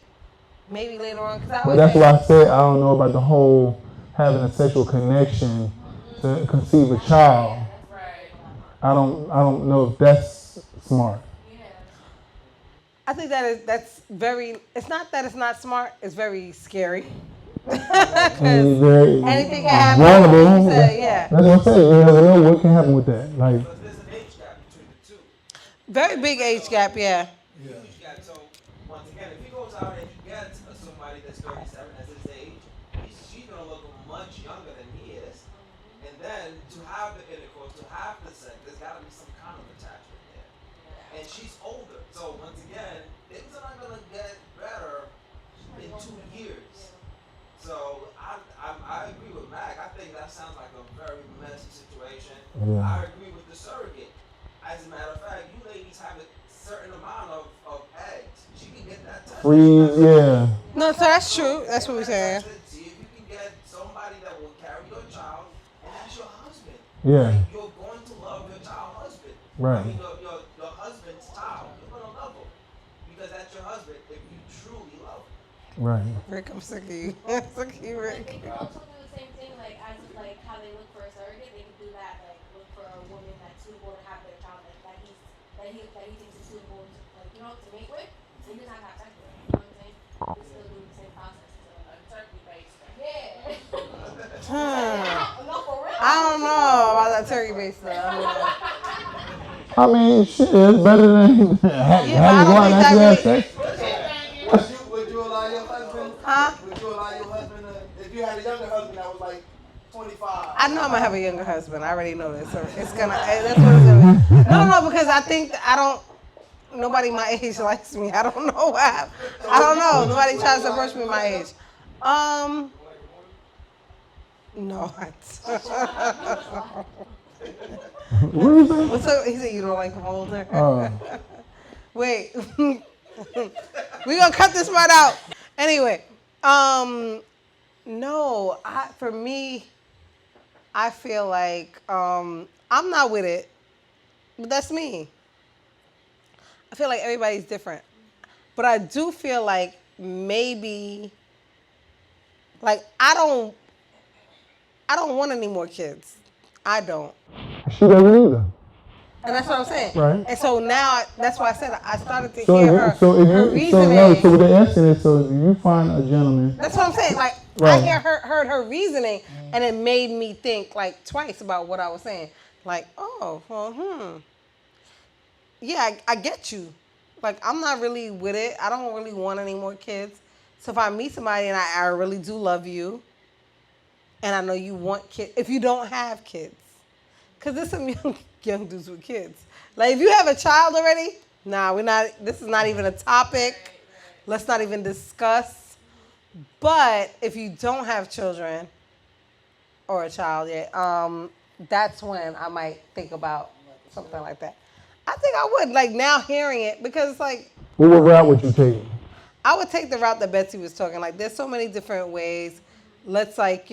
maybe later on. Cause I But always that's say, why I said I don't know about the whole having a sexual connection to conceive a child. I don't know if that's smart. I think that's very. It's not that it's not smart. It's very scary. And very Anything can happen. vulnerable. You said, yeah. That's what I'm saying. You never know what can happen with that. Like, But there's an age gap between the two. Very big age gap. Yeah. Huge gap. So once again, if he goes out and you get somebody that's 37 as his age, she's gonna look much younger than he is. And then to have the intercourse, to have the sex, there's gotta be some kind of attachment there. And she's older, so once again, things are not gonna get better in 2 years. So I agree with Mac. I think that sounds like a very messy situation. Yeah. I agree with the surrogate. As a matter of fact, you ladies have a certain amount of eggs. She can get that tested. freeze, yeah. No, so that's true. That's what we're saying. See if you can get somebody that will carry your child, and that's your husband. Yeah. Like, you're going to love your child husband. Right. I mean, your husband's child. You're going to love him. Because that's your husband if you truly love him. Right. Rick, I'm sick of you. I'm sick of you, They Rick. can also do the same thing, like as like how they look for a surrogate. They can do that, like look for a woman that's suitable to have their child, like that he thinks is suitable, to, like to mate with. So he doesn't have to have sex with her. You know what I'm saying? They still do the same process. So, turkey based. yeah. Hmm. I don't know about that turkey base stuff. I mean, shit, it's better than having Yeah, but I to go don't out think and that have sex. Would you allow your husband? Huh? Would you allow your husband if you had a younger husband that was like 25? I know I'm gonna have a younger husband. I already know this. So it's gonna. That's what it's gonna be. No, because I think I don't. Nobody my age likes me. I don't know why. I don't know. Nobody tries to approach me my age. No. What is that? What's up? He said you don't like him older. Oh. Wait. We gonna cut this part out. Anyway, no. For me, I feel like I'm not with it, but that's me. I feel like everybody's different, but I do feel like maybe, like I don't want any more kids. I don't. She doesn't either. And that's what I'm saying. Right. And so now, that's why I said I started to So hear if her, you, so if her you, reasoning. so what they're asking is, so if you find a gentleman. That's what I'm saying. Like, Right. I heard her reasoning, and it made me think like twice about what I was saying. Like, oh, well, yeah, I get you. Like, I'm not really with it. I don't really want any more kids. So if I meet somebody and I really do love you, and I know you want kids, if you don't have kids, because there's some young dudes with kids. Like, if you have a child already, nah, this is not even a topic. Let's not even discuss. But if you don't have children or a child yet, that's when I might think about something like that. I think I would, like, now hearing it, because it's like, Well, what route would you take? I would take the route that Betsy was talking. Like, there's so many different ways. Let's, like,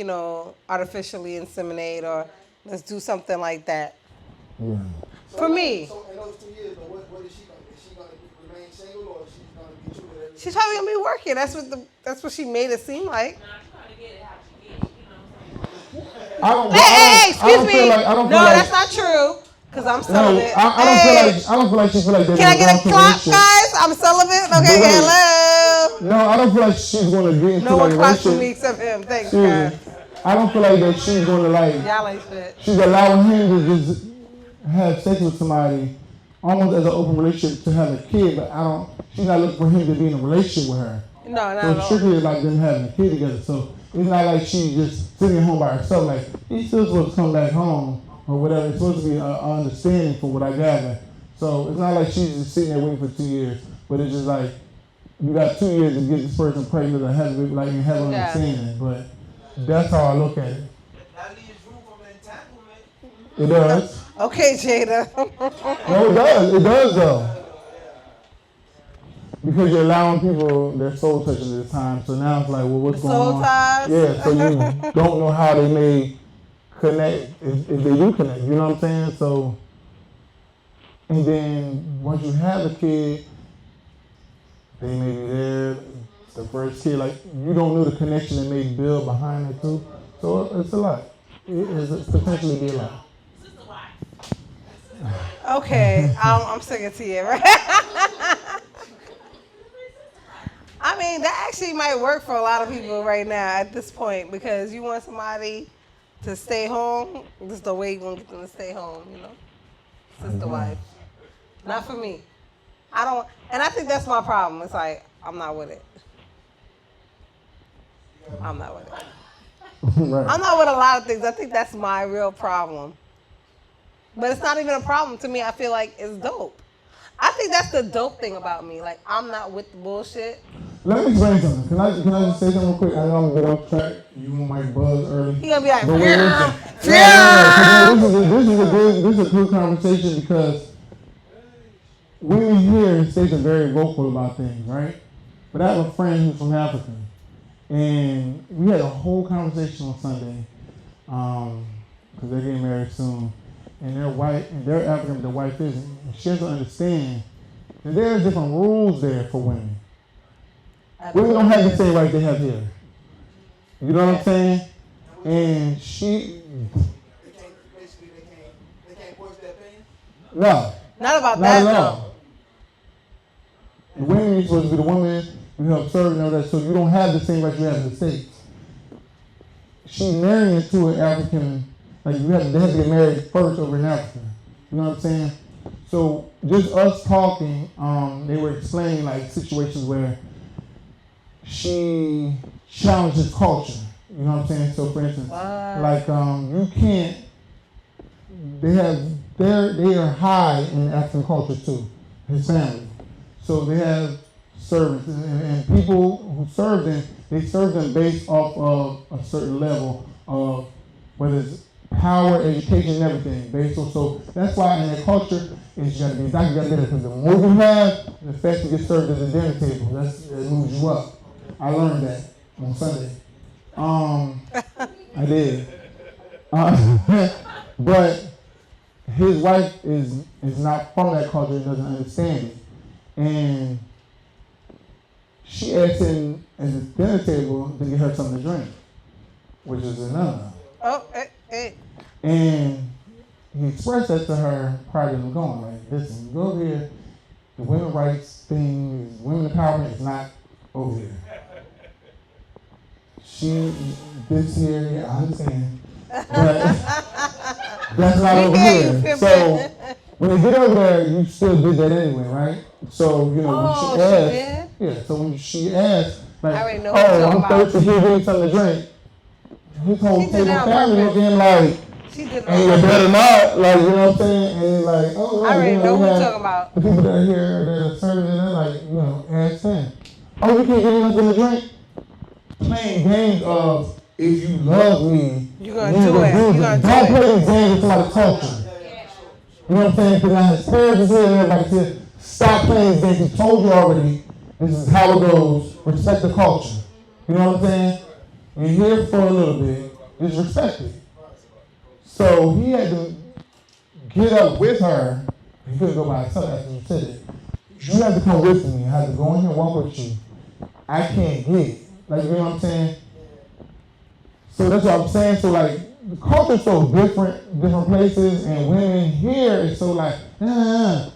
artificially inseminate, or let's do something like that. Yeah. For me. So in those 2 years, what is she going to? Is she going to remain single, or is she going to be true to everything? She's probably gonna be working. That's what she made it seem like. Nah, she's trying to get it how she get it, you know what I'm saying? I don't. Hey, excuse me. I don't No, feel like, that's not true. Cause I'm No, celibate. I don't feel like she feel like that. Can I get a clap, guys? I'm celibate. Okay, hello. No, I don't feel like she's gonna get into No one like claps for me relationship. except him. Thanks, Seriously. guys. I don't feel like that she's gonna like. Y'all ain't shit. She's allowing him to just have sex with somebody, almost as an open relationship to have a kid. But she's not looking for him to be in a relationship with her. No, not So at it's all. strictly like them having a kid together. So it's not like she's just sitting at home by herself. Like, he's still supposed to come back home or whatever. It's supposed to be an understanding from what I gather. So it's not like she's just sitting there waiting for 2 years. But it's just like, you got 2 years to get this person pregnant or have an understanding. But that's how I look at it. That leaves room for entanglement. It does. Okay, Jada. No, it does. It does, though. Because you're allowing people their soul touching at the time. So now it's like, well, what's going Soul on? ties. Yeah, so you don't know how they may connect, if they do connect. You know what I'm saying? So, and then once you have a kid, they may be there, the first kid, like, you don't know the connection that may build behind it too. So it's a lot. It's potentially be a lot. Okay, I'm sick of Tia, right? I mean, that actually might work for a lot of people right now at this point, because you want somebody to stay home. This is the way you want to get them to stay home, Sister wife. Not for me. And I think that's my problem. It's like, I'm not with it. I'm not with it. Right. I'm not with a lot of things. I think that's my real problem. But it's not even a problem to me. I feel like it's dope. I think that's the dope thing about me. Like, I'm not with the bullshit. Let me explain something. Can I just say something real quick? I know I'm a bit off track. You might buzz early. He gonna be like, But wait, listen. yeah. This is a good conversation, because women here states are very vocal about things, right? But I have a friend who's from Africa, and we had a whole conversation on Sunday, because they're getting married soon, and they're white, and they're African, but the wife isn't. And she has to understand that there are different rules there for women. Women don't have the same right they have here. You know what I'm saying? And she. They can't voice their opinion? No. Not about Not that, at though. all. The women are supposed to be the woman you help serve and all that, so you don't have the same right you have in the States. She's marrying into an African, like they have to get married first over in Africa. You know what I'm saying? So just us talking, they were explaining like situations where she challenges culture. You know what I'm saying? So for instance, like you can't. They are high in African culture too. His family, so they have servants and people who serve them. They serve them based off of a certain level of whether it's power, education, and everything. Based on, so that's why in their culture, it's got to be exactly that, because the more you have, the faster you get served at the dinner table. That moves you up. I learned that on Sunday. I did. But his wife is not from that culture and doesn't understand it. And she asked him at the dinner table to get her something to drink, which is another. Oh, hey. And he expressed that to her prior to him going. Like, listen, you go over here, the women's rights thing, women empowerment is not over here. This here, yeah, I understand. But that's not over here. So when they get over there, you still did that anyway, right? So, when she asked, so when she asked, like, I already know what you're I'm talking thirsty, here, give me something to drink. His whole family looking at him like, she did and you better not, like, you know what I'm saying? And like, oh, I already know what you're talking about. The people that are here that are serving, and they're like, ask him. Oh, you can't give me nothing to drink? Playing games of, if you love me, you're going to do it. You're going to do Don't it. play these games with somebody's culture. You know what I'm saying? Because now his parents is here and everybody said, stop playing these games. He told you already, this is how it goes. Respect the culture. You know what I'm saying? You're here for a little bit, just respect it. So he had to get up with her. He couldn't go by himself after he said it. You have to come with me. I have to go in here and walk with you. I can't get it. Like, you know what I'm saying? So that's what I'm saying. So, like, the culture's so different places, and women here is so like, And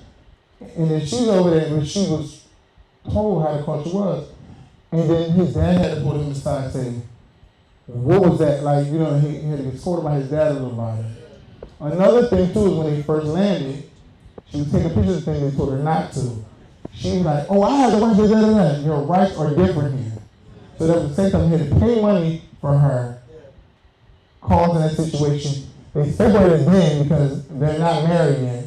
then she's over there, but she was told how the culture was. And then his dad had to pull him aside and say, what was that? Like, he had to get scolded by his dad a little about it. Another thing, too, is when they first landed, she was taking pictures of things they told her not to. She was like, oh, I have the right to that. Your rights are different here. So that was the same time he had to pay money for her, causing that situation. They separated then because they're not married yet.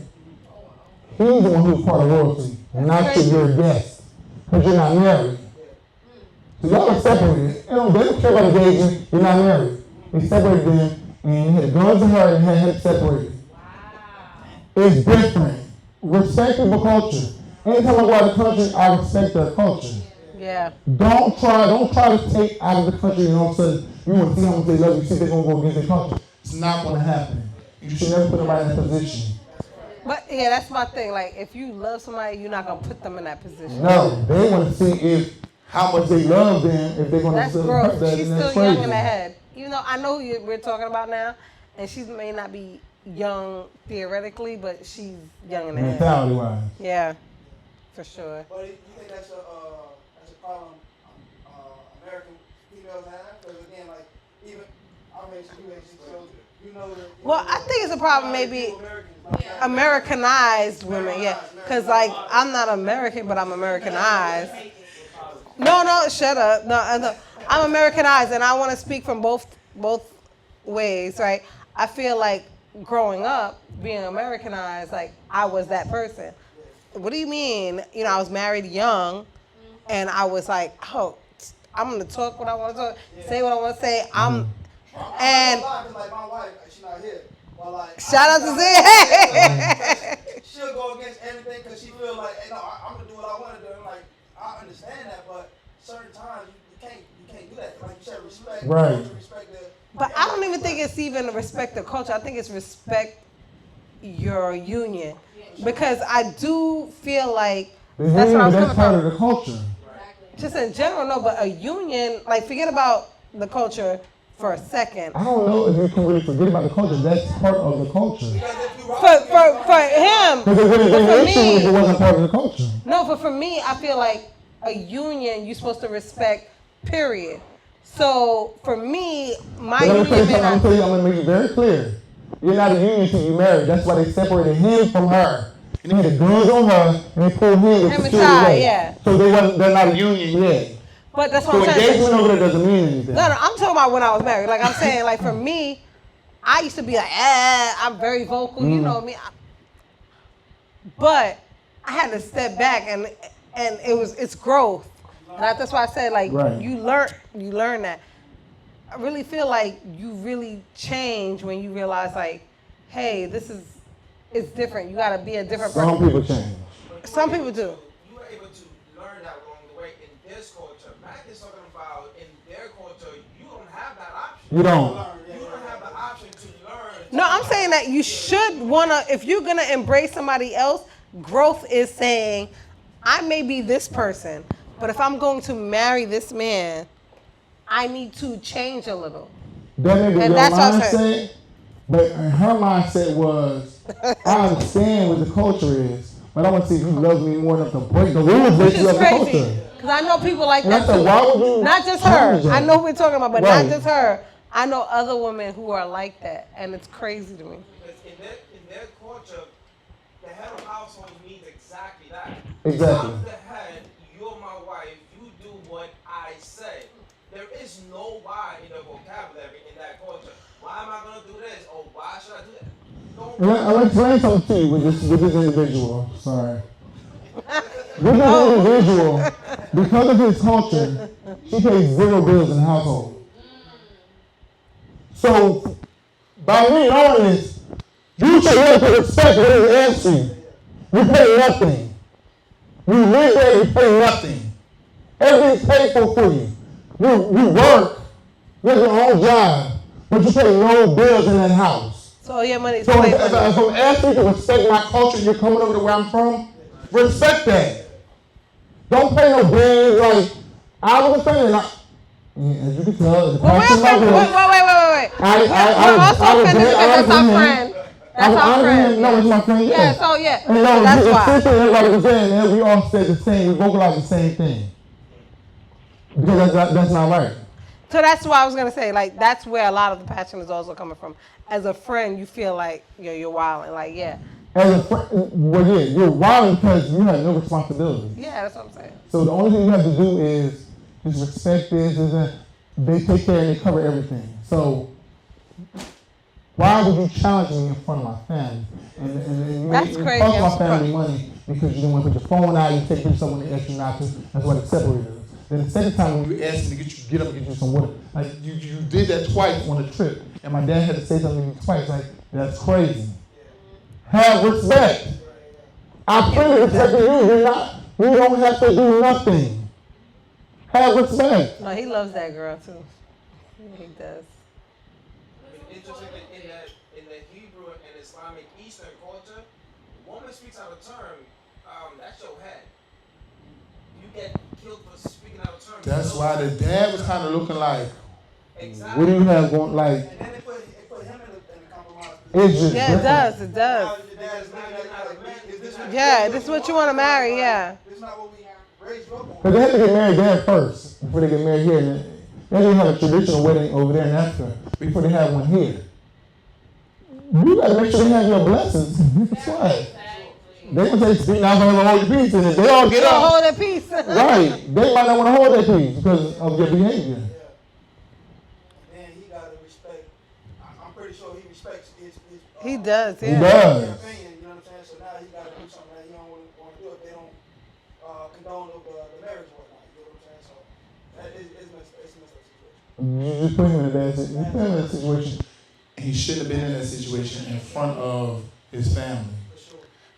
He's the one who's part of royalty, not your guest, because you're not married. So y'all are separated. They don't care about engagement. You're not married. They separated them, and he had guns to her and had it separated. It's different. Respect the culture. Anytime I go out of the country, I respect their culture. Yeah. Don't try to take out of the country and all of a sudden you want to see how much they love you, see they're going to go against their culture. It's not going to happen. You should never put them in that position. But yeah, that's my thing. Like, if you love somebody, you're not going to put them in that position. No, they want to see how much they love them, if they're going That's to gross. that. She's still young in the head. Even though I know who we're talking about now, and she may not be young theoretically, but she's young in the head. Mentality-wise. Yeah, for sure. But you think that's a problem American females have? Because again, like, even I'm raised in UAC, so you know that. Well, I think it's a problem maybe Americanized women, yeah. Because, like, I'm not American, but I'm Americanized. No, shut up. No, I'm Americanized, and I want to speak from both ways, right? I feel like growing up, being Americanized, like, I was that person. What do you mean? I was married young, and I was like, oh, I'm going to talk what I want to talk, say what I want to say. And like my wife, she's not here. But like, shout out to Zach. She'll go against everything because she feel like, hey, no, I'm going to do what I want to do. I'm like, I understand that, but certain times you can't do that. Like you said, respect. Right. But I don't even think it's even respect the culture. I think it's respect your union. Because I do feel like that's what I was coming part from. of the culture. Just in general, no, but a union, like, forget about the culture for a second. I don't know if you can really forget about the culture. That's part of the culture. For him, Because it would have been an issue if it wasn't part of the culture. No, but for me, I feel like a union you're supposed to respect, period. So for me, my union I'm going to make it very clear. You're not a union until you married. That's why they separated him from her. And they had the guns on her, and they pulled him with security away. Yeah. So they're not a union yet. But that's what So I'm saying. engagement over there doesn't mean anything. No, I'm talking about when I was married. Like, I'm saying, like, for me, I used to be like, I'm very vocal, you know me. But I had to step back, and it's growth. And that's why I said, like, right. you learn that. I really feel like you really change when you realize, like, hey, it's different. You got to be a different person. Some people change. Some people do. You were able to learn that along the way in this culture. Mac is talking about in their culture, you don't have that option. You don't. You don't have the option to learn. No, I'm saying that you should want to, if you're going to embrace somebody else, growth is saying, I may be this person, but if I'm going to marry this man, I need to change a little. That may be your mindset, But her mindset was, I understand what the culture is, but I want to see if you love me more enough to break the rules Which that you is love the crazy. culture. Because I know people like And I that said, too. why would you Not just challenge her. that? I know who we're talking about, but Right. not just her. I know other women who are like that, and it's crazy to me. Because in their culture, the head of household means exactly that. Exactly. I'm the head, you're my wife, you do what I say. There is no why in the vocabulary in that culture. Why am I gonna do this? Or why should I do that? I'll explain something to you with this individual. Sorry. With this individual, because of his culture, she pays 0 bills in the household. So, by me knowing this, you should have to respect what he asks you. You pay nothing. You live there, you pay nothing. Everything's paid for you. You work, you have your own job, but you pay no bills in that house. So all your money's So paid if for. I'm asking you to respect my culture, you're coming over to where I'm from, respect that. Don't pay no bills. Like, I was offended. As you can tell, the Well, we're offended. Wait. We're also offended because that's our friend. That's our friend. No, it's my friend. Yeah, so yeah. And So that's why. everybody was saying, and we all said the same, we vocalized the same thing. Because that's not right. So that's why I was gonna say, like, that's where a lot of the passion is also coming from. As a friend, you feel like you're wilding, like, yeah. As a friend, well, yeah, you're wild because you have no responsibility. Yeah, that's what I'm saying. So the only thing you have to do is just respect this, and that they take care and they cover everything. So why would you challenge me in front of my family? And That's you crazy. cost my family money because you didn't want to put your phone out, you take pictures someone that asked you not to. That's why they separated us. Then the second time when you asked me to get up and get you some water, like you did that twice on a trip, and my dad had to say something to me twice. Like, that's crazy. Have respect. I fully respect you. You don't have to do nothing. Have respect. No, he loves that girl too. He does. Interesting in the Hebrew and Islamic Eastern culture, woman speaks out of turn, that's your head. You get killed for speaking out of turn. That's why the dad was kind of looking like, exactly. What do you have going, like? And then it put him in the compromise. It's just Yeah, it does. It does. Yeah, this is what you want to marry. Yeah. This is not what we raised you up on. Because they have to get married there first before they get married here. They have a traditional wedding over there in Africa before they have one here. You gotta make sure they have your blessings. That's right. They gonna say, "Speak now, I'm gonna hold your peace," and if they all get up, Hold their peace. right? They might not want to hold their peace because of your behavior. And he got to respect. I'm pretty sure he respects his He does. He Yeah. does. opinion. You know what I'm saying? So now he got to do something that he don't want to do if they don't condone the marriage or whatnot. You know what I'm saying? So that it's messed up situation. You just put him in a bad situation. You put him in a situation. he shouldn't have been in that situation in front of his family.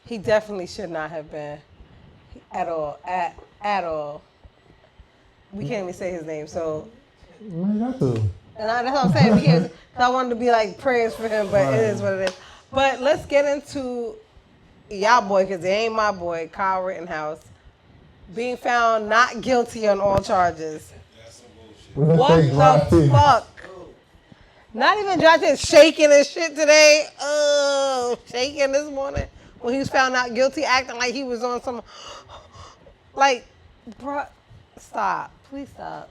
He definitely should not have been at all. At all. We can't even say his name, so. Man, got to. And that's what I'm saying. Because I wanted to be like prayers for him, but it is what it is. But let's get into y'all boy, because it ain't my boy, Kyle Rittenhouse, being found not guilty on all charges. What the fuck? Not even Johnson shaking and shit today. Shaking this morning when he was found not guilty, acting like he was on some. Like, bruh, stop. Please stop.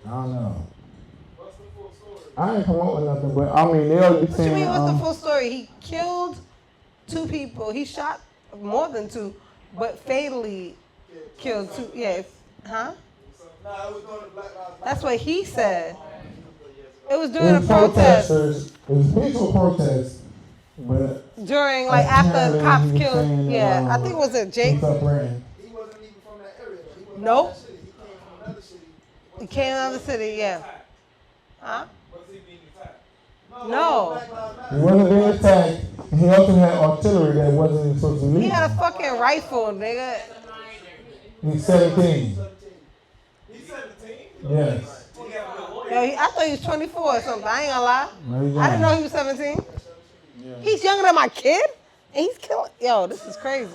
I don't know. I ain't come up with nothing, but I mean, they already What you saying. mean, what's the full story? He killed 2 people. He shot more than 2, but fatally killed 2. Yeah. Huh? That's what he said. It was during a protest. It was peaceful protest, but During, like, after the cops he was killed. saying, Yeah, I think it was it Jake. He wasn't even from that area. Though. He Nope. He came from another city. He came out of the city, yeah. Huh? Was he being attacked? No. he wasn't being attacked. He also had artillery that wasn't even supposed to leave. He had a fucking rifle, nigga. He's 17. He's 17? Yes. Yo, I thought he was 24 or something. I ain't gonna lie. No, he's I didn't not. know he was 17. He's younger than my kid, and he's killing. Yo, this is crazy.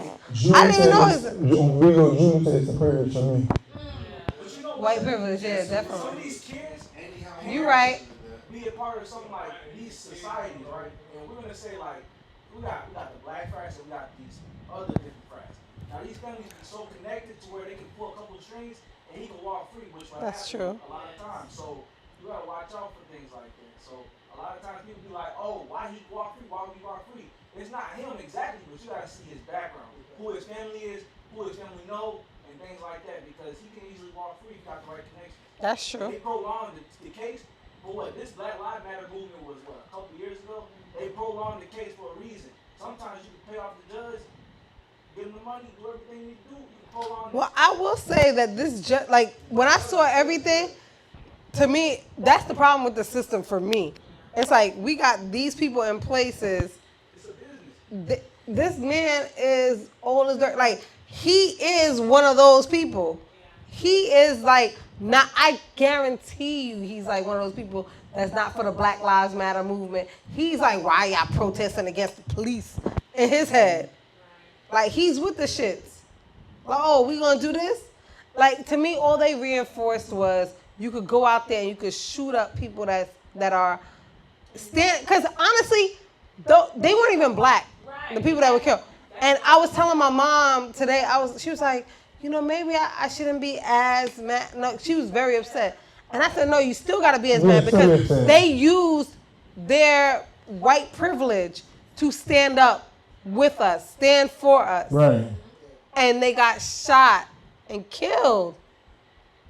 I didn't even know his Junior said it's a privilege for me. white privilege. Yeah, Some definitely. of these kids, You right. be a part of something like these societies, right? And we're gonna say like we got the black frats and we got these other different frats. Now these families be so connected to where they can pull a couple of strings and he can walk free, which That's happens true. a lot of times. So you gotta watch out for things like that. So a lot of times people be like, oh, why he walk free? Why would he walk free? It's not him exactly, but you gotta see his background, who his family is, who his family know, and things like that, because he can easily walk free if he got the right connections. That's true. They prolonged the case, but what this Black Lives Matter movement was what, a couple years ago? They prolonged the case for a reason. Sometimes you can pay off the judge, give him the money, do everything you need to do. You can prolong. Well, I will say that this like when I saw everything, to me, that's the problem with the system for me. It's like we got these people in places. It's a business. This man is old as dirt. Like he is one of those people. He is like not. I guarantee you, he's like one of those people that's not for the Black Lives Matter movement. He's like, why y'all protesting against the police? In his head, like he's with the shits. Like, oh, we gonna do this? Like to me, all they reinforced was you could go out there and you could shoot up people that are stand. Because honestly, they weren't even black. The people that were killed. And I was telling my mom today, she was like, you know, maybe I shouldn't be as mad. No, she was very upset. And I said, no, you still got to be as mad because they used their white privilege to stand up with us, stand for us. Right. And they got shot and killed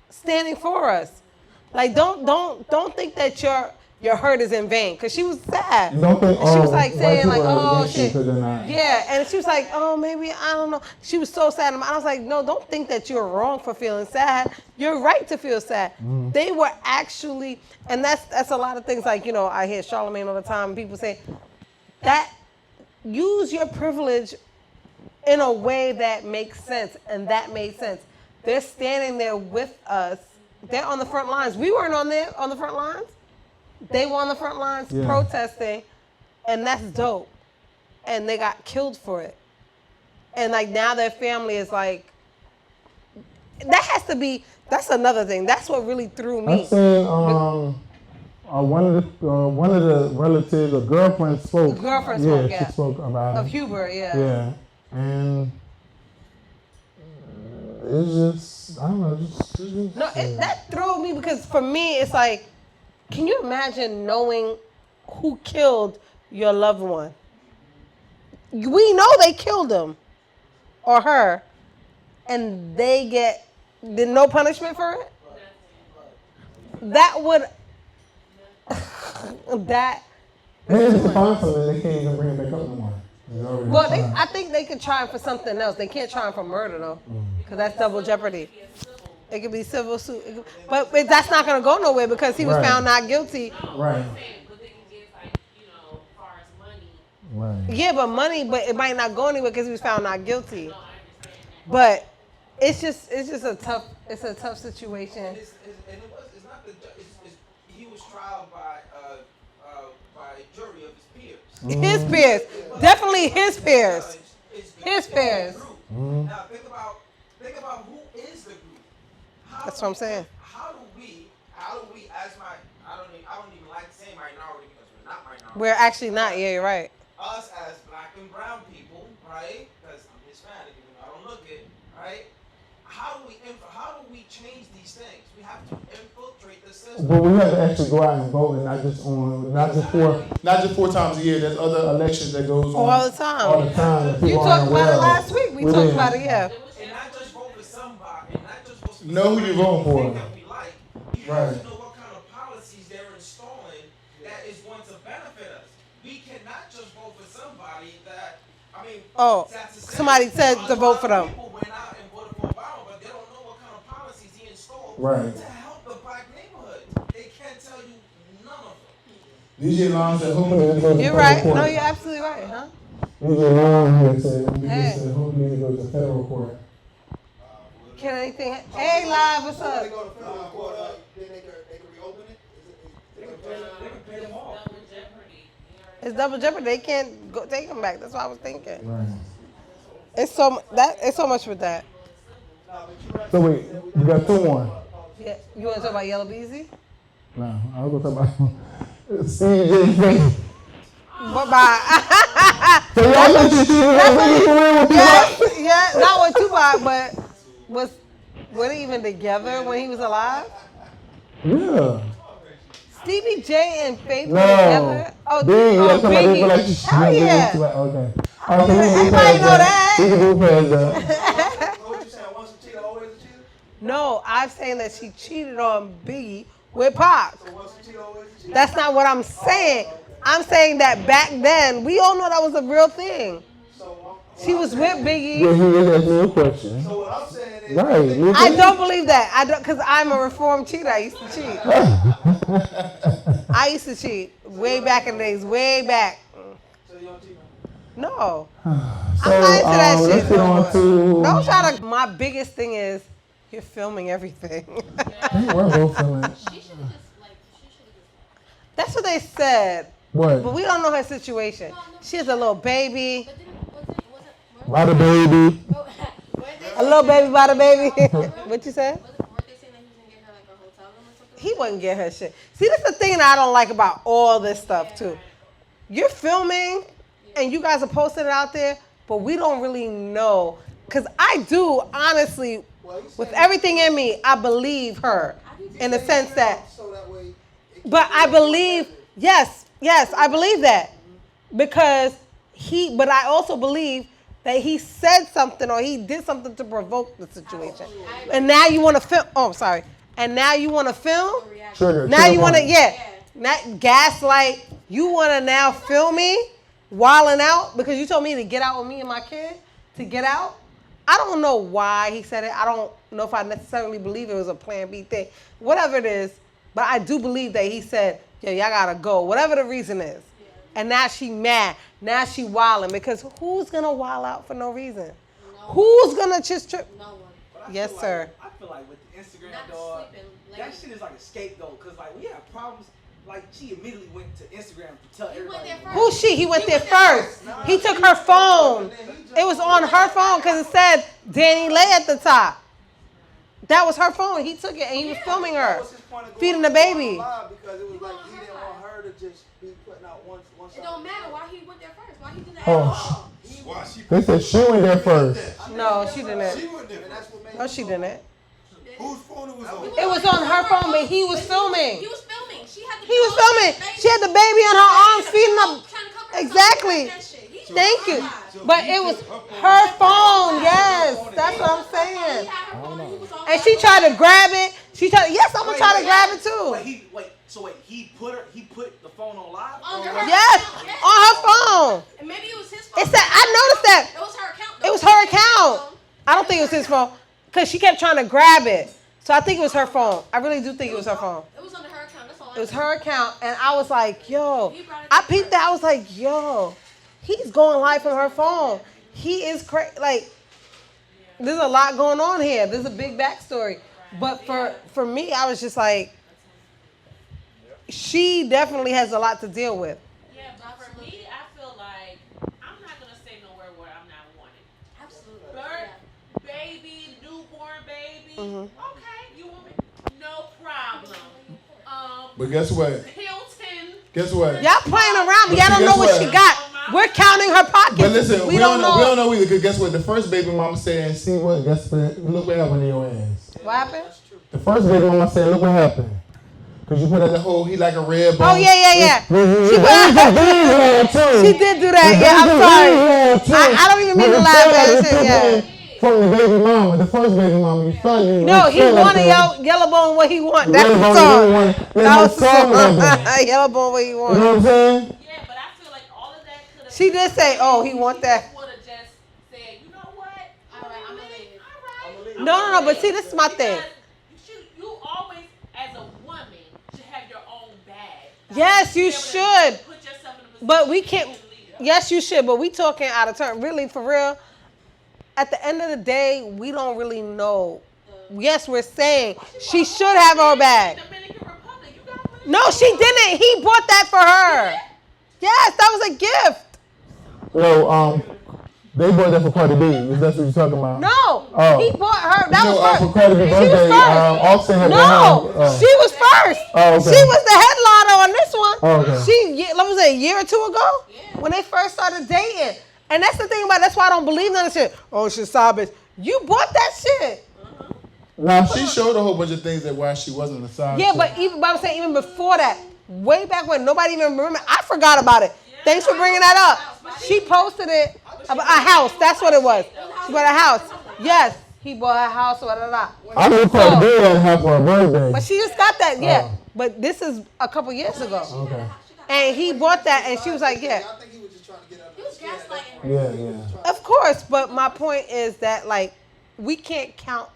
standing for us. Like, don't think that your hurt is in vain, because she was sad. Don't think, and she was like saying like, oh shit. Yeah, and she was like, oh, maybe, I don't know. She was so sad. And I was like, no, don't think that you're wrong for feeling sad. You're right to feel sad. They were actually, and that's a lot of things like, you know, I hear Charlamagne all the time. People say that use your privilege in a way that makes sense, and that made sense. They're standing there with us. They're on the front lines. We weren't on the front lines. They were on the front lines protesting, and that's dope. And they got killed for it. And like now their family is like, that's another thing. That's what really threw me. I seen one of the relatives, a girlfriend spoke. The girlfriend spoke, she spoke about of it. Hubert, Yeah, and it's just, I don't know. That threw me, because for me it's like, can you imagine knowing who killed your loved one? We know they killed him or her, and they get no punishment for it? That would... that... It's possible they can't even bring it back up no more. Well, I think they could try him for something else. They can't try him for murder, though, because that's double jeopardy. It could be civil suit. But that's not going to go nowhere because he was found not guilty. Right. But they can get, like, you know, as far as money. Right. Yeah, but money, but it might not go anywhere because he was found not guilty. But it's just a tough situation. And it's not the judge. He was tried by a jury of his peers. His peers, definitely his peers. His peers. Now think about who is the group. That's what I'm saying. How do we as I don't even like saying minority because we're not minority. We're actually not. Yeah, you're right. Us as black and brown people, right? Because I'm Hispanic, even though I don't look it, right? How do we change these things? We have to infiltrate the system. But we have to actually go out and vote, and not just 4 times a year. There's other elections that goes on All the time. All the time. You talked about it last week. We talked about it, yeah. And not just vote for somebody, and not just vote for know who you're voting for. that we like. You have to know what kind of policies they're installing that is going to benefit us. We cannot just vote for somebody that, somebody said to vote for them. People went out and voted for Obama, but they don't know what kind of policies he installed Right. to help the black neighborhood. They can't tell you none of them. DJ Long said, hopefully it goes to You're federal right. court. No, you're absolutely right, huh? DJ Long here said, Hey. hopefully it goes to federal court. Can anything? Hey, live, what's They up? go to federal court, then they can reopen it. They can pay them off. Double jeopardy. It's double jeopardy. They can't go take him back. That's what I was thinking. Right. It's so much with that. So wait, we got 2 more. Yeah, you want to talk about Yellow Beezy? No, I was gonna talk about CJ. Bye-bye. So y'all know she cheated on Biggie for real with Tupac? Yeah, not with Tupac, but were they even together when he was alive? Yeah. Stevie J and Faith were No. together? Oh, Biggie, that's somebody Biggie. feel like she Hell yeah. Okay. Everybody know that. We can do past that. What you saying? Once a cheater, always a cheater? No, I'm saying that she cheated on Biggie with Pac. So once a cheater, always a cheater? That's not what I'm saying. I'm saying that back then, we all know that was a real thing. She was with Biggie. Yeah, he just asked me a question. So what I'm saying is, Right. I don't believe that. I don't, because I'm a reformed cheater. I used to cheat. I used to cheat way back in the days, way back. so you don't cheat? No. So, I'm not into that shit. let's get on to... Don't try to. My biggest thing is you're filming everything. We're both feeling it. That's what they said. What? But we don't know her situation. She has a little baby. By the baby. A little baby by the baby. What you said? He wouldn't get her shit. See, that's the thing that I don't like about all this stuff, too. You're filming, and you guys are posting it out there, but we don't really know. Because I do, honestly, with everything in me, I believe her. In the sense that, but I believe, yes, I believe that. Because but I also believe that he said something or he did something to provoke the situation. And now you want to film, oh, I'm sorry. And now you want to film? Now you want to, not gaslight. You want to now film me wilding out because you told me to get out with me and my kid, to get out? I don't know why he said it. I don't know if I necessarily believe it was a plan B thing. Whatever it is, but I do believe that he said, yo, y'all got to go, whatever the reason is. And now she mad. Now she wilding because who's going to wild out for no reason? Who's going to just trip? No one. Yes, like, sir. I feel like with the Instagram dog, that shit is like a scapegoat. Because like we have problems. Like she immediately went to Instagram to tell everybody. Who's she? He went there first. He took her phone. It was on her phone because it said Danileigh at the top. That was her phone. He took it and he was filming her, feeding the baby. Because it was like he didn't want her to just be putting out one It don't matter why he went there first. Why he did that? Oh. They said she went there first. No, she didn't. No, she didn't. Whose phone it was on? It was on her phone, but he was filming. He was filming. She had the He was filming. She had the baby on her arms, feeding up. Exactly. Thank you. But it was her phone. Yes, that's what I'm saying. And she tried to grab it. Yes, I'm gonna try to grab it too. He put the phone on live? Yes, on her phone. And maybe it was his phone. It said, I noticed that. It was her account. It was her account. I don't think it was his phone because she kept trying to grab it. So I think it was her phone. I really do think it was her phone. It was under her account. That's all. It was her account, and I was like, yo. I peeped that. I was like, yo. He's going live from her phone. He is crazy. Like, there's a lot going on here. There's a big backstory. But for me, I was just like, she definitely has a lot to deal with. Yeah, but for me, I feel like I'm not going to say nowhere where I'm not wanted. Absolutely. Baby, newborn baby. Mm-hmm. Okay, you want me? No problem. But guess what? Hilton. Guess what? Y'all playing around, but y'all don't know what she got. We're counting her pockets. But listen, we don't know. We don't know either. Because guess what? The first baby mama said, see what? Guess what? Look what happened to your ass. What happened? The first baby mama said, look what happened. Because you put out the whole, he like a red bone. Oh, yeah. She did do that. Yeah, I'm sorry. I don't even mean to laugh at it. Yeah. From the baby mama, the first baby mama, you saw you. No, he wanted Yellowbone what he want. That's the song. That was the song. Yellowbone what he want. You know what I'm saying? Yeah, but I feel like all of that could have. She did say, oh, he want that. Would have just said, you know what? All right, I'm gonna leave it. All right. No, but see, this is my thing. You always, as a woman, should have your own bag. Yes, you should. Put yourself in a position But we to can't. be a leader. Yes, you should. But we talking out of turn. Really, for real. At the end of the day, we don't really know. Yes, we're saying she should have her bag. Dominican Republic, you got money. No, she didn't. He bought that for her. Yes, that was a gift. Yo, they bought that for Cardi B. If that's what you're talking about. No, he bought her. That was for first. Cardi B's birthday, Offset had No, she was first. Oh, okay. She was the headliner on this one. on. Oh, okay. Let me say, a year or two ago, when they first started dating. And that's the thing about it. That's why I don't believe none of the shit. Oh, she's side bitch. You bought that shit. Now she showed a whole bunch of things that why she wasn't a side. Yeah, chick. but I'm saying even before that, way back when nobody even remember, I forgot about it. Thanks for bringing that up. She posted it about a house. That's what it was. She bought a house. Yes, he bought a house. Blah, blah, blah. I looked for a deal that happened for her birthday. But she just got that. Yeah, but this is a couple years ago. Okay. And he bought that, and she was like, yeah. I think he was just trying to get out of the gaslighting. Yeah. Of course, but my point is that like we can't count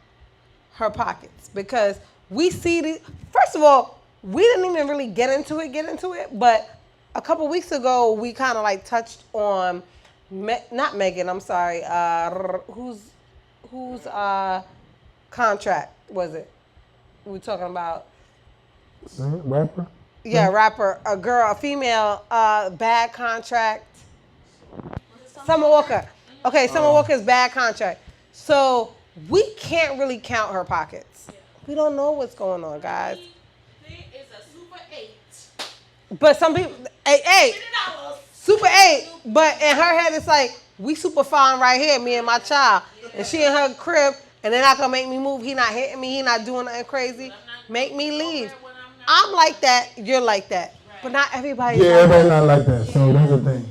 her pockets because we see the. First of all, we didn't even really get into it, but a couple weeks ago we kind of like touched on not Megan. I'm sorry. Whose contract was it? We talking about Rapper? Yeah, rapper, a girl, a female, bad contract. Summer Walker. Okay, Summer Walker's bad contract. So we can't really count her pockets. We don't know what's going on, guys. It's a super 8. But some people, hey, super 8. But in her head, it's like, we super fine right here, me and my child. And she in her crib, and they're not going to make me move. He not hitting me. He not doing nothing crazy. Make me leave. I'm like that. You're like that. But not everybody's Yeah, like everybody's that. not like that. So that's the thing.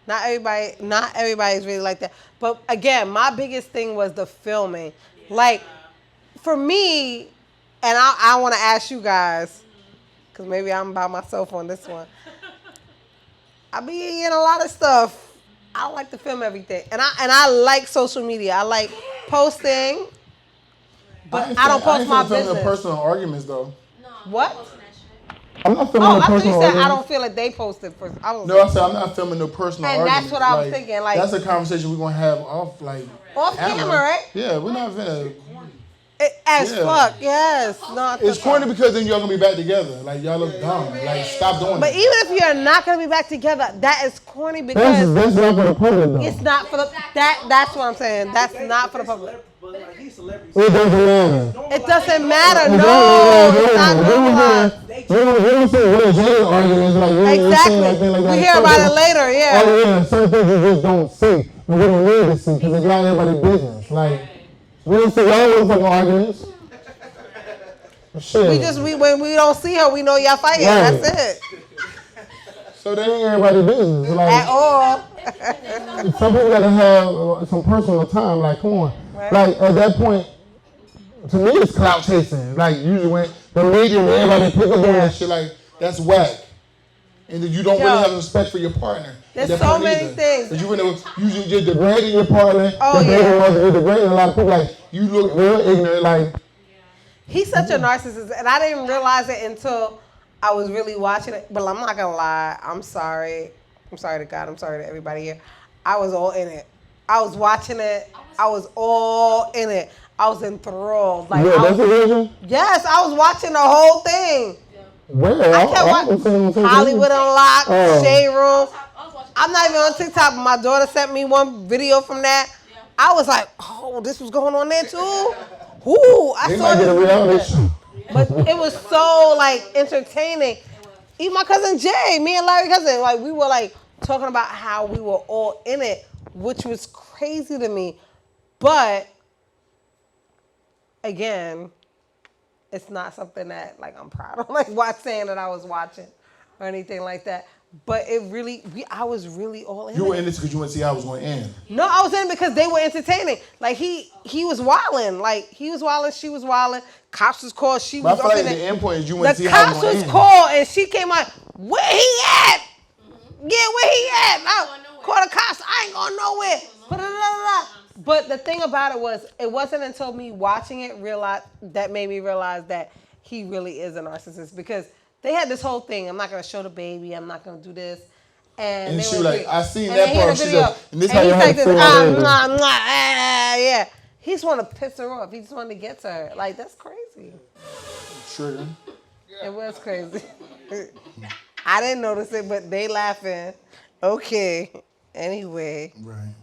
Not everybody's really like that. But again, my biggest thing was the filming. Like, for me, and I want to ask you guys, because maybe I'm by myself on this one. I be in a lot of stuff. I don't like to film everything. And I like social media. I like posting, but I don't post my business. Personal arguments though. What? I'm not filming Oh, no I thought you personal said I arguments. don't feel like they posted first. No, I said I'm not filming no personal And arguments. that's what I was thinking, like- that's a conversation we're gonna have off camera, right? Yeah, we're not gonna. As Yeah. fuck, yes. No, It's corny because then y'all gonna be back together. Like y'all look dumb. Like stop doing But it. even if you're not gonna be back together, that is corny because That's not for the public though. it's not for the that's what I'm saying. That's not for the public. But like he's celebrity. It doesn't matter. It doesn't matter. No, it's not normalized. We don't see real Jay arguments like we Exactly. We hear about it later, yeah. Oh yeah, certain things you just don't see, and we don't need to see because it's not everybody's business. Like we don't see all motherfucking arguments. Shit. When we don't see her, we know y'all fighting. Right. That's it. So that ain't everybody's business. At Like all. some people gotta have some personal time. Like come on. Right. Like at that point, to me it's clout chasing. Like usually when the media and everybody pick up on that shit. Like that's whack. And then you don't really have respect for your partner. There's That so part many either. things. But you're degrading your partner. Oh, you're degrading a lot of people. Like you look real ignorant. Like He's such a narcissist, and I didn't realize it until I was really watching it. But I'm not gonna lie. I'm sorry. I'm sorry to God. I'm sorry to everybody here. I was all in it. I was watching it. I was all in it. I was enthralled. Like yeah, that's the reason. Yes, I was watching the whole thing. Where? I kept watching Hollywood Unlocked, Shade Room. I'm not even on TikTok, but my daughter sent me one video from that. I was like, oh, this was going on there too? Ooh, I saw this. But it was so like entertaining. Even my cousin Jay, me and Larry cousin, like we were like talking about how we were all in it, which was crazy to me. But again, it's not something that like I'm proud of, like saying that I was watching or anything like that. But it really, I was really all in. You were in this because you wanted to see how it was going to end. No, I was in it because they were entertaining. Like he was wilding. Like he was wilding, she was wilding. Cops was called, she was up in it. The end point is you want to see how it was going to end. The cops was called and she came out, where he at? Yeah, where he at? I call the cops, I ain't going nowhere. But the thing about it was, it wasn't until me watching it that made me realize that he really is a narcissist because they had this whole thing. I'm not gonna show the baby. I'm not gonna do this. And she was like, like, I seen that part. She's like, and this how you like this. Yeah. He just wanted to piss her off. He just wanted to get to her. Like that's crazy. Trigger. It was crazy. I didn't notice it, but they laughing. Okay. Anyway. Right.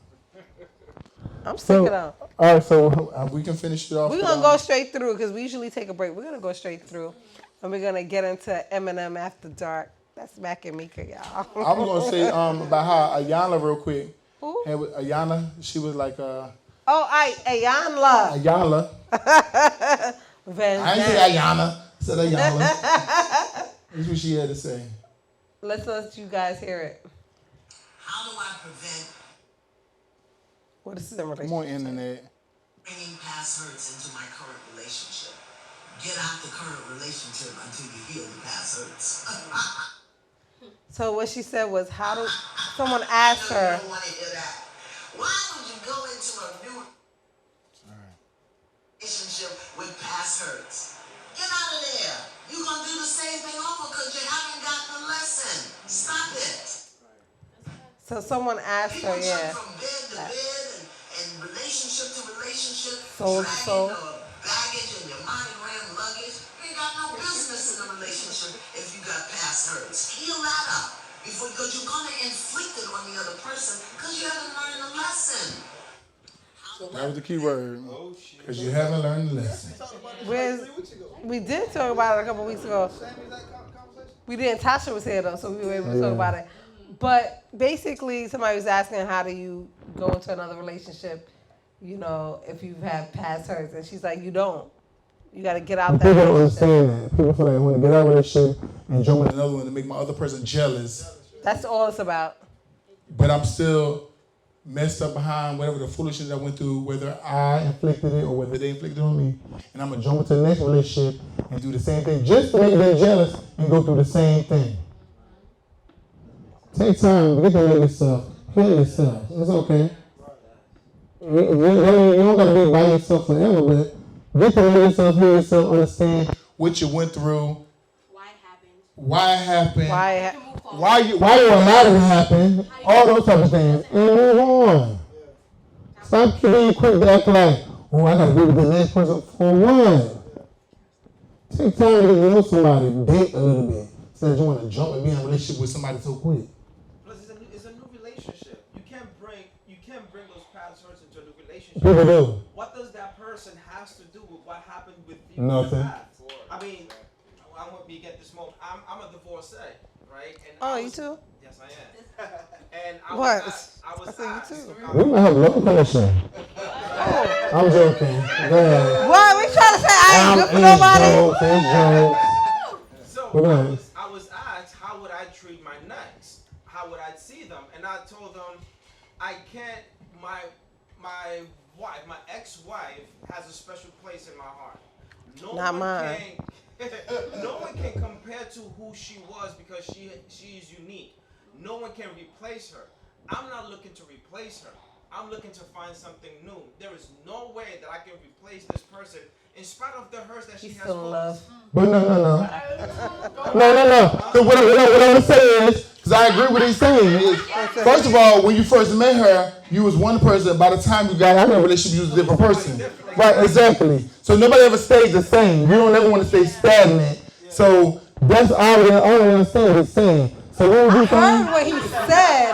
I'm sick of them. All right, so we can finish it off. We're gonna go straight through because we usually take a break. We're gonna go straight through. And we're gonna get into Eminem After Dark. That's Mac and Mika, y'all. I was gonna say about how Ayana real quick. Who? And with Ayana, she was like Ayanla. Ayala. Van I ain't say Ayana. I said Ayala. That's what she had to say. Let's let you guys hear it. How do I prevent What is the relationship? More internet. bringing past hurts into my current relationship? Get out the current relationship until you heal the past hurts. So what she said was, how do someone asked her? I don't want to hear that. Why would you go into a new relationship with past hurts? Get out of there. You're going to do the same thing over because you haven't got the lesson. Stop it. So someone asked her, People yeah. jump from bed to bed and relationship to relationship, Soul to soul. dragging your baggage and your monogram luggage. You ain't got no business in a relationship if you got past hurts. Heal that up because you're going to inflict it on the other person because you haven't learned the lesson. That was the key word. Because you haven't learned the lesson. We did talk about it a couple weeks ago. We didn't. Tasha was here though, so we were able to talk about it. But basically, somebody was asking, how do you go into another relationship, you know, if you've had past hurts? And she's like, you don't. You got to get out that People don't relationship. understand that. People feel like I want to get out of a relationship and jump in. Another one to make my other person jealous. That's all it's about. But I'm still messed up behind whatever the foolishness I went through, whether I inflicted it or whether they inflicted it on me. And I'm going to jump into the next relationship and do the same thing just to make them jealous and go through the same thing. Take time, get to know yourself, heal yourself. It's okay. You don't got to be by yourself forever, but get to know yourself, heal yourself, understand what you went through, Why it happened. why you allowed it to happen, all those type of things, and move on. Stop being quick to act like, oh, I got to be with the next person for what? Take time to get to know somebody, date a little bit, instead of you want to jump and be in a relationship with somebody so quick. Plus, it's a new relationship. You can't bring those past hurts into a new relationship. People do. What does that person has to do with what happened with you Nothing. in the past? I mean, I want me to get this moment. I'm a divorcee, right? And You too? Yes, I am. And I What? was asked. You too. We might have love connection. I'm joking. Go ahead. What? We trying to say I ain't good for nobody? So I was asked, how would I treat my next? How would I see them? And I told them, I can't. My ex-wife has a special place in my heart. Not mine. No one can compare to who she was because she is unique. No one can replace her. I'm not looking to replace her. I'm looking to find something new. There is no way that I can replace this person in spite of the hurts that she has Still in love. But no. Because what I'm going to say is, because I agree with what he's saying, is, first of all, when you first met her, you was one person. By the time you got out of a relationship, you was a different person. Right, exactly. So nobody ever stays the same. You don't ever want to stay stagnant. So that's all I understand what he's saying. So what would you I heard what he said.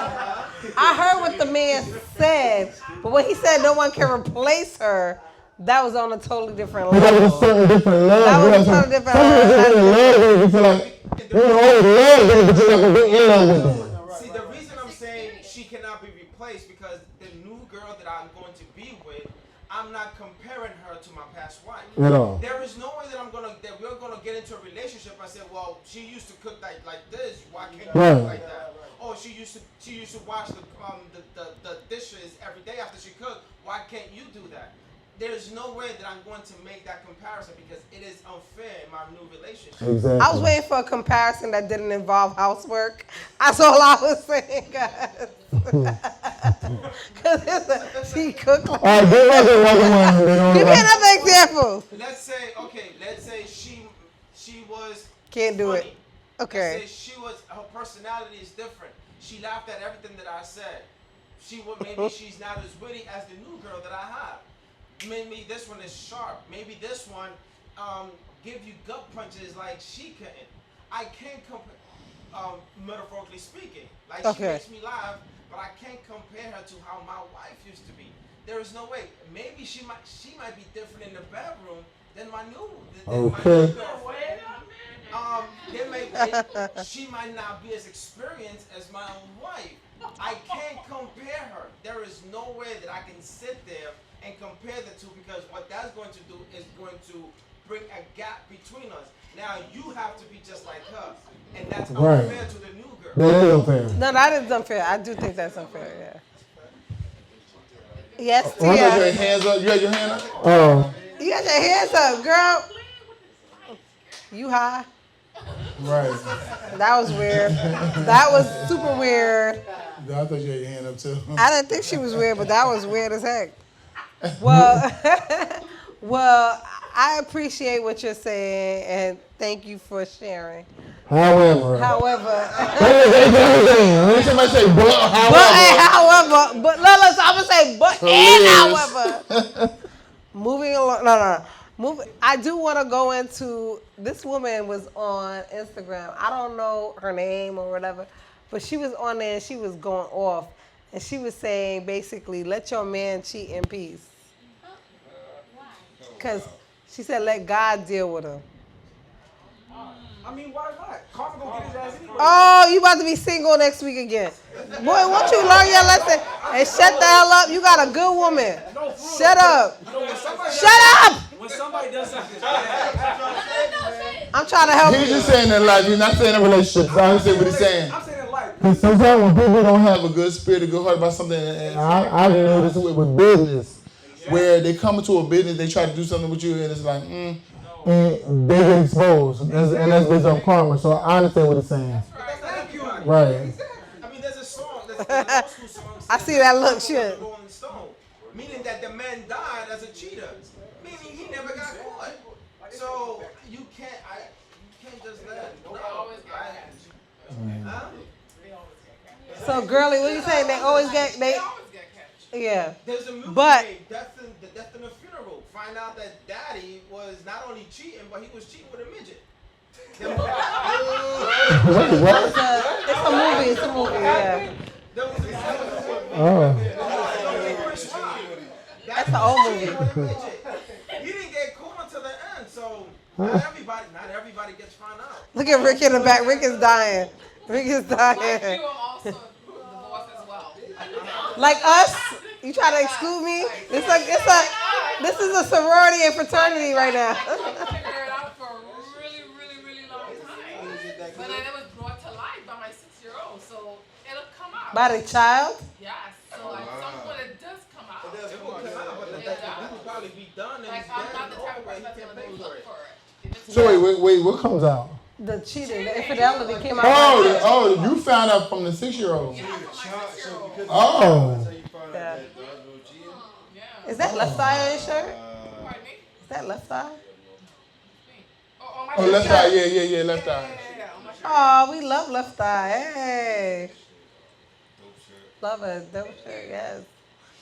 I heard what the man said. But when he said no one can replace her, that was on a totally different level. That was a certain different love. That was a totally different level. You feel like you always love them, but you're not going to be in love with them. See, the reason I'm saying she cannot be replaced because the new girl that I'm going to be with, I'm not comparing her to my past wife. At all. There is no way that we're gonna get into a relationship. I said, well, she used to cook like this. Why can't you cook like that? Oh, she used to wash the dishes every day after she cooked. Why can't you do that? There's no way that I'm going to make that comparison because it is unfair in my new relationship. Exactly. I was waiting for a comparison that didn't involve housework. That's all I was saying, guys. Because she cooked like All right, give me another example. Let's say she was Can't do funny. it. Okay. Let's say her personality is different. She laughed at everything that I said. Maybe she's not as witty as the new girl that I have. Maybe this one is sharp. Maybe this one give you gut punches like she couldn't. I can't compare, metaphorically speaking. Like she makes me laugh, but I can't compare her to how my wife used to be. There is no way. Maybe she might be different in the bedroom than my new. Okay. Girlfriend. She might not be as experienced as my own wife. I can't compare her. There is no way that I can sit there and compare the two because what that's going to do is going to bring a gap between us. Now you have to be just like her, and that's unfair to the new girl. That is unfair. No, that is unfair. I do think that's unfair. Yeah. Yes, You got your Tia. hands up. You got your hand up. Oh, You got your hands up, girl. You high? Right. That was weird. That was super weird. I thought you had your hand up too. I didn't think she was weird, but that was weird as heck. Well, well, I appreciate what you're saying, and thank you for sharing. however. Somebody say, but However, but Lola, I'm gonna say, but and however. Moving along, no. I do want to go into, this woman was on Instagram. I don't know her name or whatever, but she was on there and she was going off. And she was saying, basically, let your man cheat in peace. Because she said, let God deal with him. I mean, why not? Karma gonna get his ass anyway. Oh, you about to be single next week again. Boy, won't you learn your lesson and shut the hell up? You got a good woman. No, for real. Shut up. You know, Shut up! when somebody does something, I'm trying to help He's you. just saying in life. He's not saying in relationships. I understand what he's saying. I'm saying in life. Because sometimes when people Don't have a good spirit, a good heart about something. And I didn't know this with business, where they come into a business, they try to do something with you, and it's like, and they get exposed, and that's based on karma. So I understand what he's saying. Thank you. Right. I mean, there's a song, there's an old school song. I see that look, shit. Rolling Stone, meaning that the man died as a cheater, meaning he never got caught. So you can't just let it go. Huh? So, girly, what you saying? They always get, yeah. There's a movie But- made, Death in a Funeral. Find out that Daddy was not only cheating, but he was cheating with a midget. It's a movie, yeah. That's an old movie. He didn't get caught until the end, so not everybody gets found out. Look at Rick in the back. Rick is dying. Rick is dying. also divorced as well. Like us? You try to exclude me? This is a sorority and fraternity right now. Figured it out for a really, really, really long time. But then it was brought to light by my 6-year-old, so it'll come out. By the child? Yes. So at some point it does come out. It will come out, but that will probably be done. And Like I'm not the type of person that's gonna go look for it. If it's So wait, what comes out? The cheating, the infidelity came out. You found out from the 6-year-old. yeah, from my 6-year-old. Oh. Yeah. Is that left eye on your shirt? Pardon me? Is that left eye? Oh, my Oh, left shirt. eye. Yeah, left eye. Yeah, on my shirt. Oh, we love left eye. Hey. Love it. Dope shirt, yes.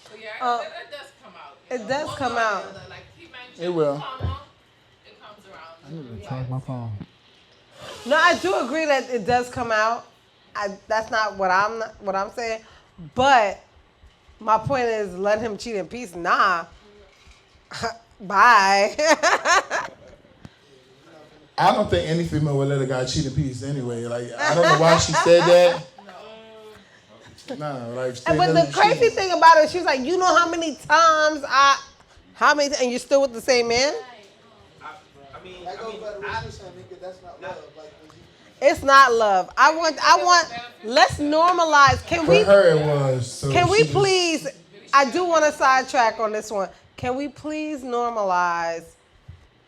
So yeah, it does come out. It does One come way or out. another, like he mentioned, It will. karma, it comes around. Charge my phone. No, I do agree that it does come out. That's not what I'm saying. But my point is, let him cheat in peace. Nah. Bye. I don't think any female would let a guy cheat in peace anyway. Like, I don't know why she said that. Nah, like. But the crazy thing about it, she was like, you know how many times and you're still with the same man? It's not love. I want. Let's normalize. Can For we? her, it was. So Can we she just- please? I do want to sidetrack on this one. Can we please normalize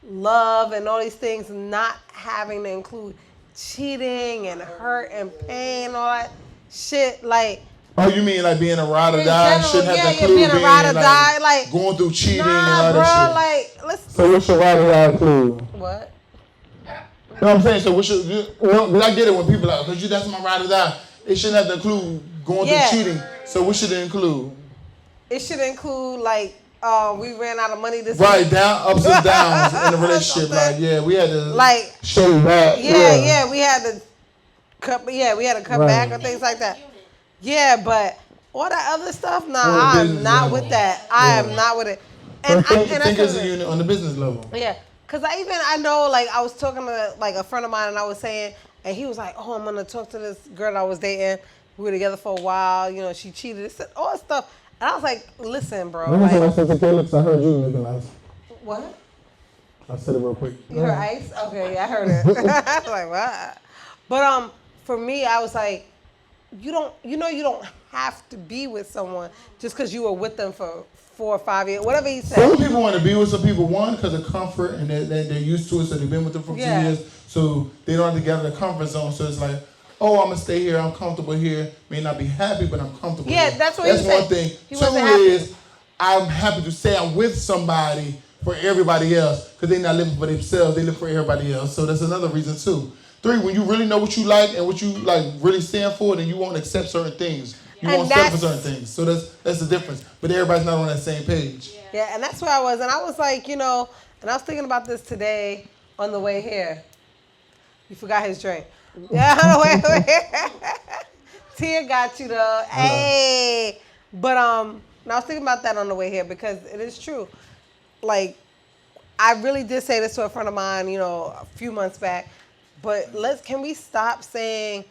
love and all these things not having to include cheating and hurt and pain, all that shit? Like. Oh, you mean like being a ride or In die? general, Shouldn't have yeah, to yeah, include being a ride or die, like, going through cheating and Nah, all bro. that shit. Like, let's. So what's your right to include? What? You know what I'm saying? So what should I get it when people are like, because that's my ride or die. It shouldn't have to include going Yeah. through cheating. So what should it include? It should include like, we ran out of money this Right, week. down, ups and downs in a relationship. Like, yeah, we had to Like, Show back. yeah, we had to cut. Yeah, we had to cut Right. back or things like that. Yeah, but all that other stuff, nah, On the I'm business not level. with that. I am not with it. And think that's as the- a unit on the business level. Yeah, Cause I know, like, I was talking to like a friend of mine, and I was saying, and he was like, "Oh, I'm gonna talk to this girl that I was dating. We were together for a while. You know, she cheated, all that stuff." And I was like, "Listen, bro." Let me say Like, my sister Caleb, I heard you making ice. what? I said it real quick. You heard ice? Okay, yeah, I heard it. I was like, what? But for me, I was like, you don't have to be with someone just because you were with them for 4 or 5 years, whatever he said. Some people want to be with some people, one, because of comfort, and they're used to it, so they've been with them for 2 years, so they don't have to get out of the comfort zone. So it's like, oh, I'm going to stay here, I'm comfortable here. May not be happy, but I'm comfortable here. That's what he said. That's one thing. He 2 wasn't happy. is, I'm happy to say I'm with somebody for everybody else, because they're not living for themselves, they live for everybody else. So that's another reason too. 3, when you really know what you like and what you like really stand for, then you won't accept certain things. You won't stand for certain things. So that's the difference. But everybody's not on that same page. Yeah, and that's where I was. And I was like, and I was thinking about this today on the way here. You forgot his drink. Yeah, on the way here. Tia got you though. Hey. But I was thinking about that on the way here because it is true. Like, I really did say this to a friend of mine, a few months back. But can we stop saying,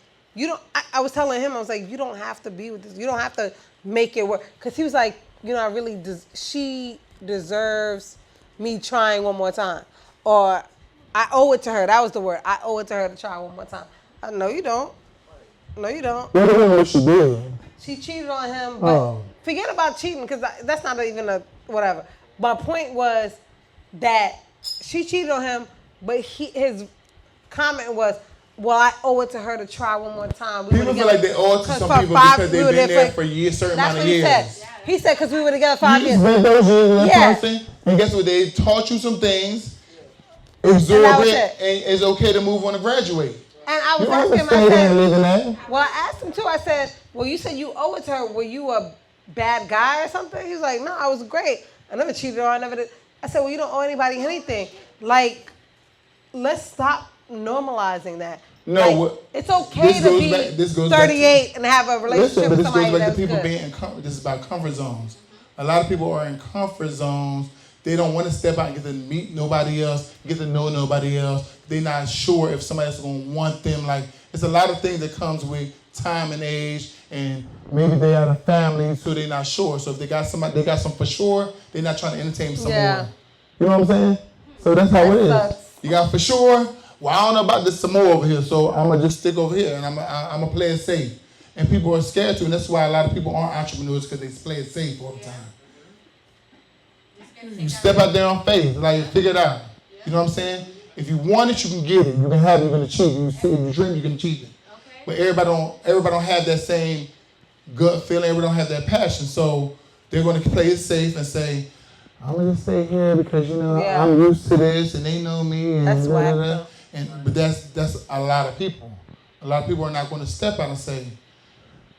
I was telling him, I was like, you don't have to be with this. You don't have to make it work. Because he was like, she deserves me trying one more time. Or I owe it to her. That was the word. I owe it to her to try one more time. No, you don't. No, you don't. What do you know what she did? She cheated on him. But forget about cheating because that's not even a whatever. My point was that she cheated on him, but his comment was, well, I owe it to her to try one more time. People feel like they owe it to some people because they've been there for years, certain amount of years. That's what he said. He said because we were together 5 years. You spent those years with that person, and guess what? They taught you some things, absorb it, and it's okay to move on and graduate. And I was asking him, I said, well, I asked him too, I said, well, you said you owe it to her. Were you a bad guy or something? He was like, no, I was great. I never cheated on her, I never did. I said, well, you don't owe anybody anything. Like, let's stop normalizing that. No, it's okay to be 38 and have a relationship with somebody that's good. This is about comfort zones. A lot of people are in comfort zones. They don't want to step out and get to meet nobody else, get to know nobody else. They're not sure if somebody else is going to want them. Like, it's a lot of things that comes with time and age, and maybe they have a family, so they're not sure. So if they got somebody, they got some for sure, they're not trying to entertain some more. You know what I'm saying? So that's how it is. You got for sure. Well, I don't know about this some more over here, so I'm gonna just stick over here and I'm gonna play it safe. And people are scared to, and that's why a lot of people aren't entrepreneurs because they play it safe all the time. You step out there on faith, like figure it out. You know what I'm saying? If you want it, you can get it. You can have it. You can achieve it. You dream, you can achieve it. But everybody don't have that same gut feeling. Everybody don't have that passion. So they're going to play it safe and say, I'm gonna just stay here because I'm used to this and they know me. And that's why. But that's a lot of people. A lot of people are not going to step out and say,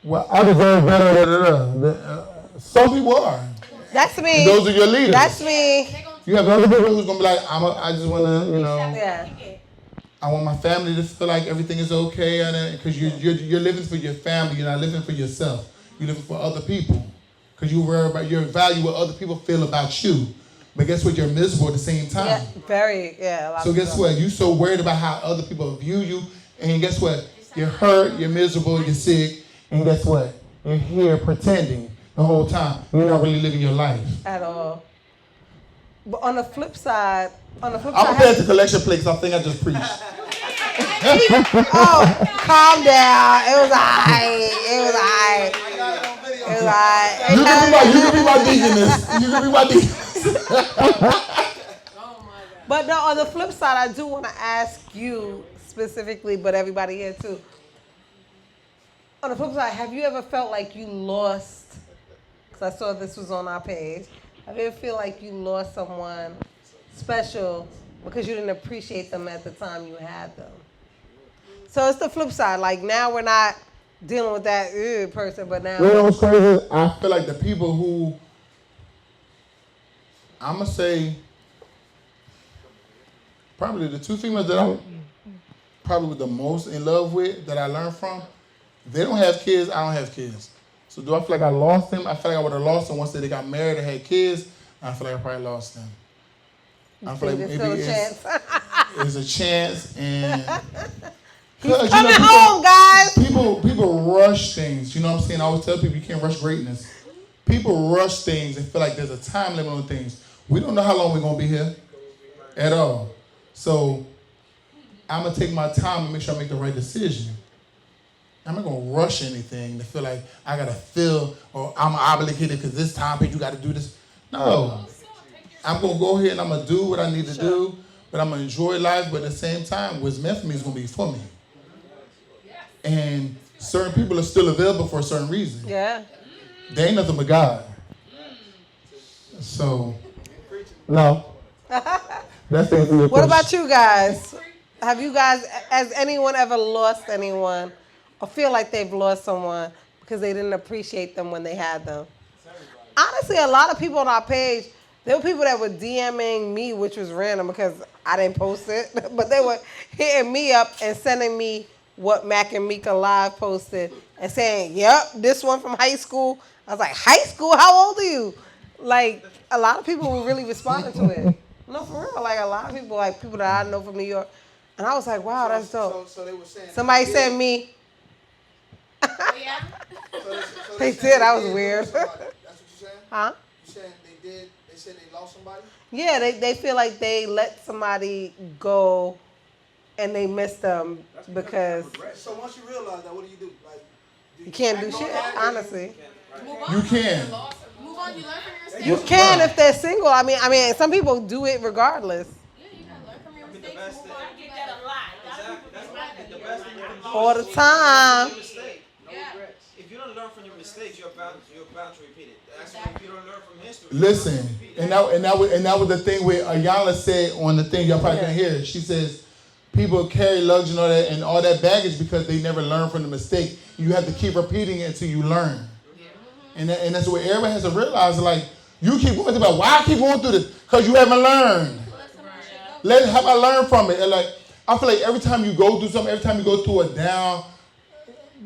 well, I deserve better. Some people are. That's me. And those are your leaders. That's me. You have other people who's going to be like, I just want to, I want my family to feel like everything is okay. Because you're living for your family. You're not living for yourself. You're living for other people. Because you worry about your value, what other people feel about you. But guess what? You're miserable at the same time. Yeah, So guess what? You're so worried about how other people view you. And guess what? You're hurt, you're miserable, you're sick. And guess what? You're here pretending the whole time. You're not really living your life. At all. But on the flip side, I'm going to pass the collection plate because I think I just preached. Calm down. It was alright. You can be my deaconess. You can be my deaconess. But no, on the flip side, I do want to ask you specifically, but everybody here too. On the flip side, have you ever felt like you lost, because I saw this was on our page, have you ever feel like you lost someone special because you didn't appreciate them at the time you had them? So it's the flip side. Like now we're not dealing with that person, but now. You know what's crazy? I feel like the people who, I'm going to say, probably the 2 females that I'm probably the most in love with, that I learned from, they don't have kids, I don't have kids. So do I feel like I lost them? I feel like I would have lost them once they got married and had kids. I feel like I probably lost them. I feel like There's maybe still a chance. there's a chance, and He's coming home, guys. People rush things. You know what I'm saying? I always tell people you can't rush greatness. People rush things and feel like there's a time limit on things. We don't know how long we're gonna be here at all. So I'm gonna take my time and make sure I make the right decision. I'm not gonna rush anything to feel like I gotta feel or I'm obligated because this time you gotta do this. No. I'm gonna go ahead and I'm gonna do what I need to do, but I'm gonna enjoy life, but at the same time, what's meant for me is gonna be for me. And certain people are still available for a certain reason. Yeah. They ain't nothing but God. So, no. That's the answer to your What question. about you guys? Has anyone ever lost anyone or feel like they've lost someone because they didn't appreciate them when they had them? Honestly, a lot of people on our page, there were people that were DMing me, which was random because I didn't post it, but they were hitting me up and sending me what Mac and Mika Live posted and saying, yep, this one from high school. I was like, high school? How old are you? Like, a lot of people were really responding to it. No, for real. Like, a lot of people, like people that I know from New York. And I was like, wow, that's dope. So they were saying Somebody sent me. Yeah. They did. That was weird. That's what you're saying? Huh? You saying they said they lost somebody? Yeah, they feel like they let somebody go and they missed them because So once you realize that, what do you do? Like, you can't do shit, honestly. You can. Move on. You learn from your mistakes. You can if they're single. I mean, some people do it regardless. Yeah, you can learn from your The mistakes. best Move thing. on. I get that a lot. That's the best thing you can do. All the is time. learn from your mistake. If you don't learn from your mistakes, you're bound to repeat it. Actually, if you don't learn from history, Listen, and that was the thing where Ayala said on the thing, y'all probably can't hear it. She says, people carry luggage and all that baggage because they never learn from the mistake. You have to keep repeating it until you learn. And that's what everybody has to realize. Like, you keep going through that. Why I keep going through this? Because you haven't learned. Have I learned from it? And like, I feel like every time you go through something, every time you go through a down,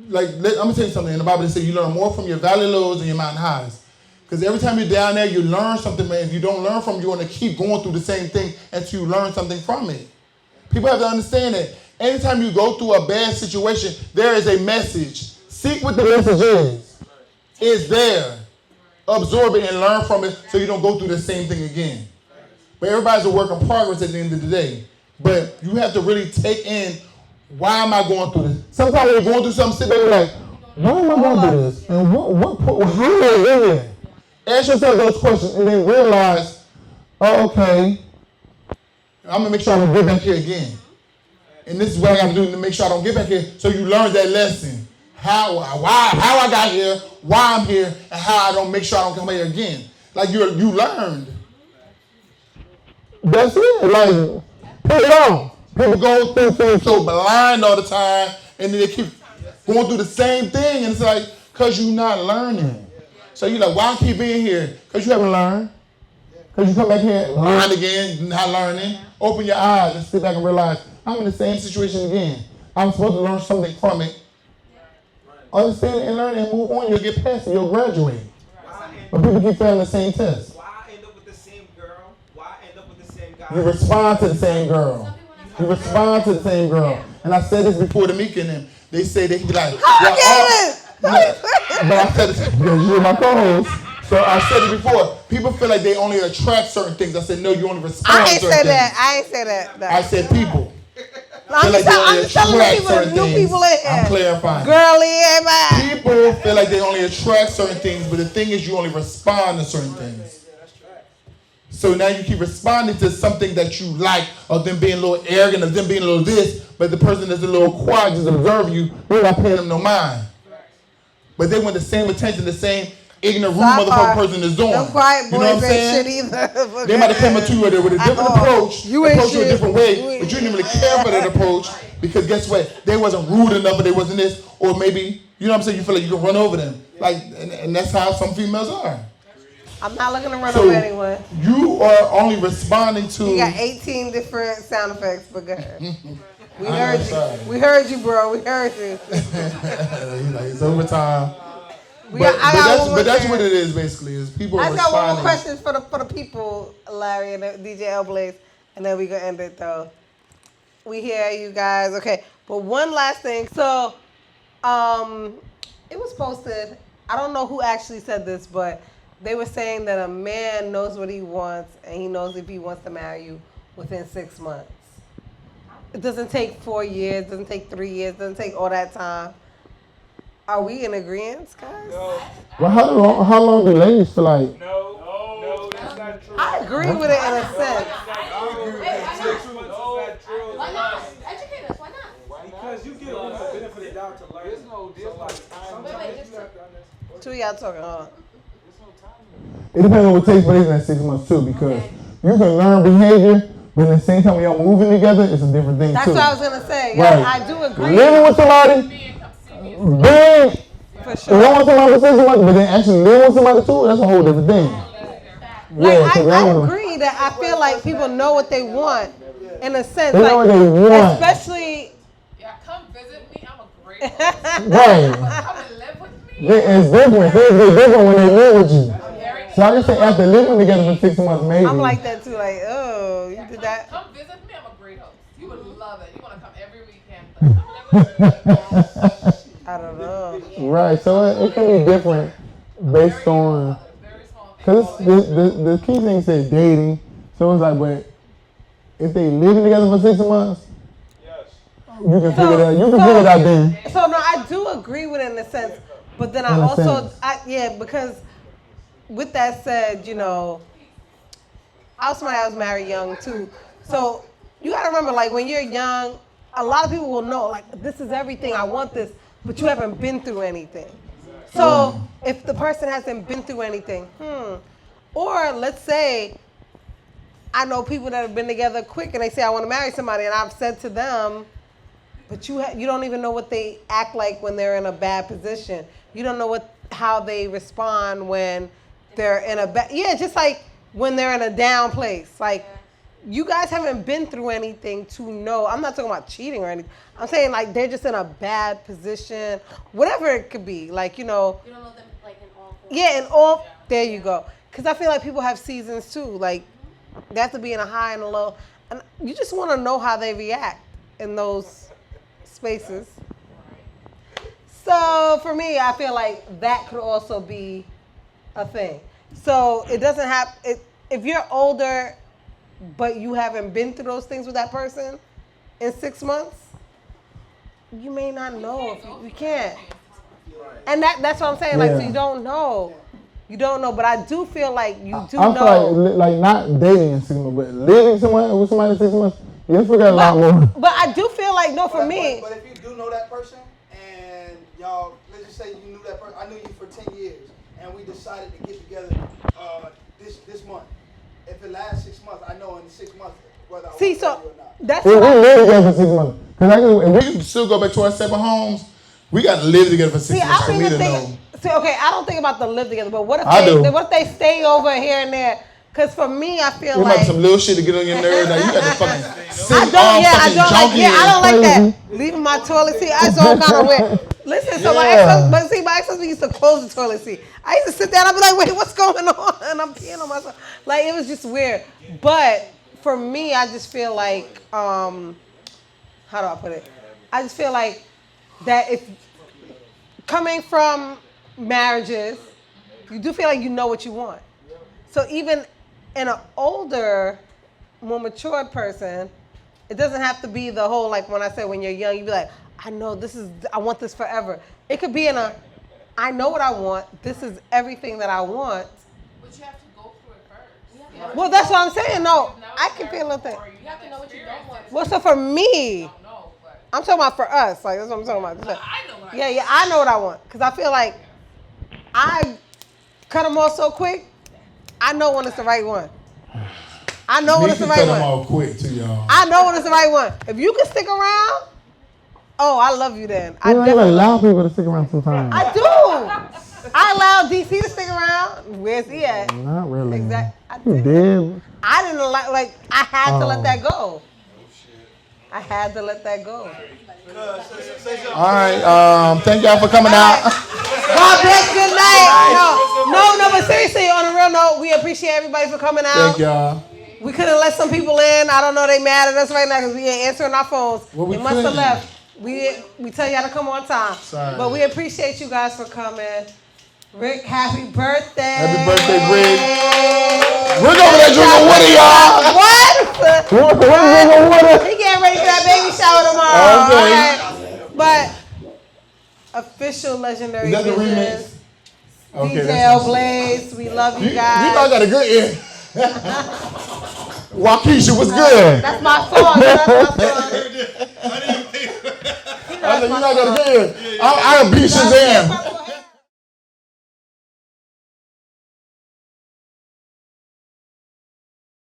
like, I'm going to tell you something. In the Bible, they say you learn more from your valley lows than your mountain highs. Because every time you're down there, you learn something, man. If you don't learn from it, you're going to keep going through the same thing until you learn something from it. People have to understand that anytime you go through a bad situation, there is a message. Seek what the message is. It's there. Absorb it and learn from it so you don't go through the same thing again. But everybody's a work in progress at the end of the day. But you have to really take in, why am I going through this? Sometimes when you're going through something, sit back and be like, why am I going through this? And how am I in here? Ask yourself those questions and then realize, oh, okay, I'm going to make sure I don't get back here again. And this is what I got to do to make sure I don't get back here. So you learn that lesson. How I got here, why I'm here, and how I don't make sure I don't come here again. Like you learned. That's it. Like, put it on. People go through things so blind all the time, and then they keep going through the same thing, and it's like, because you're not learning. So you're like, why I keep being here? Because you haven't learned. Because you come back here, learn again, not learning. Open your eyes and sit back and realize, I'm in the same situation again. I'm supposed to learn something from it. Understand it and learn it and move on. You'll get past it. You'll graduate. But people keep failing the same test. Why end up with the same girl? Why end up with the same guy? You respond to the same girl. You respond to the same girl. And I said this before to Mika and them. They say they be like, but I said this because you're my co-host. So I said it before. People feel like they only attract certain things. I said, no, you only respond to certain things. I ain't say that. No. I said people. I'm just telling the people, the new people in here. I'm clarifying. Girly, everybody. People feel like they only attract certain things, but the thing is you only respond to certain things. So now you keep responding to something that you like, or them being a little arrogant, or them being a little this, but the person that's a little quiet, just observing you, you're not paying them no mind. But they want the same attention, the same ignorant rude motherfucking person is doing. Them quiet boys you know what I'm saying? ain't shit either. They might have come at you with a different approach, You ain't approach you a shit. different way, but you didn't really care for that approach because guess what? They wasn't rude enough, or they wasn't this, or maybe, you know what I'm saying, you feel like you can run over them. Like, and that's how some females are. I'm not looking to run over anyone. You are only responding to... You got 18 different sound effects, but go ahead. We heard you. We heard you, bro. We heard you. He's like, it's overtime. But that's what it is basically. Is people I responding. got one more question for the people, Larry and DJ L Blaze, and then we gonna end it though. We hear you guys, okay? But one last thing. So, it was posted. I don't know who actually said this, but they were saying that a man knows what he wants, and he knows if he wants to marry you within 6 months. It doesn't take 4 years. Doesn't take 3 years. Doesn't take all that time. Are we in agreement, guys? No. Well, how long do ladies feel like? No, that's not true. I agree with it in a sense. Why not? Educate us. Why not? Because you get the benefit of the doubt to learn. There's no sometimes you have to understand. Two of y'all talking, huh? It depends on what takes place in that 6 months too, because you can learn behavior, but at the same time when y'all moving together, it's a different thing That's too. what I was gonna say. Right. Yeah, I do agree. Living with somebody, being, For you sure. don't want somebody for 6 months, but then actually living with somebody too, that's a whole different thing. Like, Yeah, 'cause I agree that I feel like people know what they want in a sense. They know like, what they want. Especially. Yeah, come visit me. I'm a great Right. Come and live with me. Yeah, it's different. Things get different when they live with you. So I can say after living together for 6 months, maybe. I'm like that too. Like, oh, you did that. Come visit me. I'm a great host. You would love it. You want to come every weekend. I don't know. Right, so it can be different based on, because the key thing is dating. So it's like, but if they living together for 6 months, you can figure it out. You can figure it out then. So no, I do agree with it in a sense, but then I also, because with that said, you know, I was married young too. So you gotta remember, like when you're young, a lot of people will know, like this is everything, I want this, but you haven't been through anything. So if the person hasn't been through anything, or let's say, I know people that have been together quick and they say I want to marry somebody, and I've said to them, but you don't even know what they act like when they're in a bad position. You don't know how they respond when they're in a bad, just like when they're in a down place. Like you guys haven't been through anything to know. I'm not talking about cheating or anything. I'm saying like they're just in a bad position, whatever it could be. Like, you know. You don't know them like in all forms. Yeah, in all. There you go. Because I feel like people have seasons too. Like they have to be in a high and a low, and you just want to know how they react in those spaces. So for me, I feel like that could also be a thing. So it doesn't have if you're older, but you haven't been through those things with that person in 6 months, you may not know. You can't. And that's what I'm saying. Like, so you don't know. You don't know, but I do feel like you do know. I feel like not dating in 6 months, but living with somebody in 6 months, you forget a lot more. But I do feel like, no, for me. But if you do know that person, and y'all, let's just say you knew that person, I knew you for 10 years, and we decided to get together this month. If it lasts 6 months, I know in 6 months whether I want to marry you or not. That's we live together for 6 months. If we can still go back to our separate homes, we got to live together for 6 months for me to know. See, okay, I don't think about the live together, but what if they stay over here and there? Because for me, I feel You like might some little shit to get on your nerves. Like you got to fucking I don't like that. Leaving my toilet seat, I all kind of weird. Listen, so my ex-husband used to close the toilet seat. I used to sit there and I'd be like, wait, what's going on? And I'm peeing on myself. Like, it was just weird. But for me, I just feel like, how do I put it? I just feel like that if coming from marriages, you do feel like you know what you want. So even in an older, more matured person, it doesn't have to be the whole, like when I said when you're young, you be like, I want this forever. It could be in I know what I want. This is everything that I want. But you have to go through it first. Well, that's what I'm saying. No, I can feel a thing. You have to know what you don't want. Well, so for me, I'm talking about for us. Like, that's what I'm talking about. I know what I know what I want. Because I feel like I cut them off so quick, I know when it's the right one. I know when it's the right cut one. them off quick too, y'all. I know when it's the right one. If you can stick around, I love you then. I You definitely allow people to stick around sometimes. I do. I allowed DC to stick around. Where's he at? Not really. Exactly. You did. I didn't like. I had to let that go. I had to let that go. All right. Thank y'all for coming out. God bless. Good night. No, but seriously, on a real note, we appreciate everybody for coming out. Thank y'all. We couldn't let some people in. I don't know, they mad at us right now because we ain't answering our phones. Well, we they must have couldn't. left. We tell y'all to come on time. Sorry. But we appreciate you guys for coming. Rick, happy birthday. Happy birthday, Rick. Rick over there drinking water, y'all. What? Drinking water. He getting ready for that baby shower tomorrow. Okay. All right. But official legendary Is that the Visions. remix? Okay, DJ Blaze, we love you guys. You know I got a good ear. Waukesha was good. That's my song. That's my song. I said, you know I got a good ear. I beat Shazam.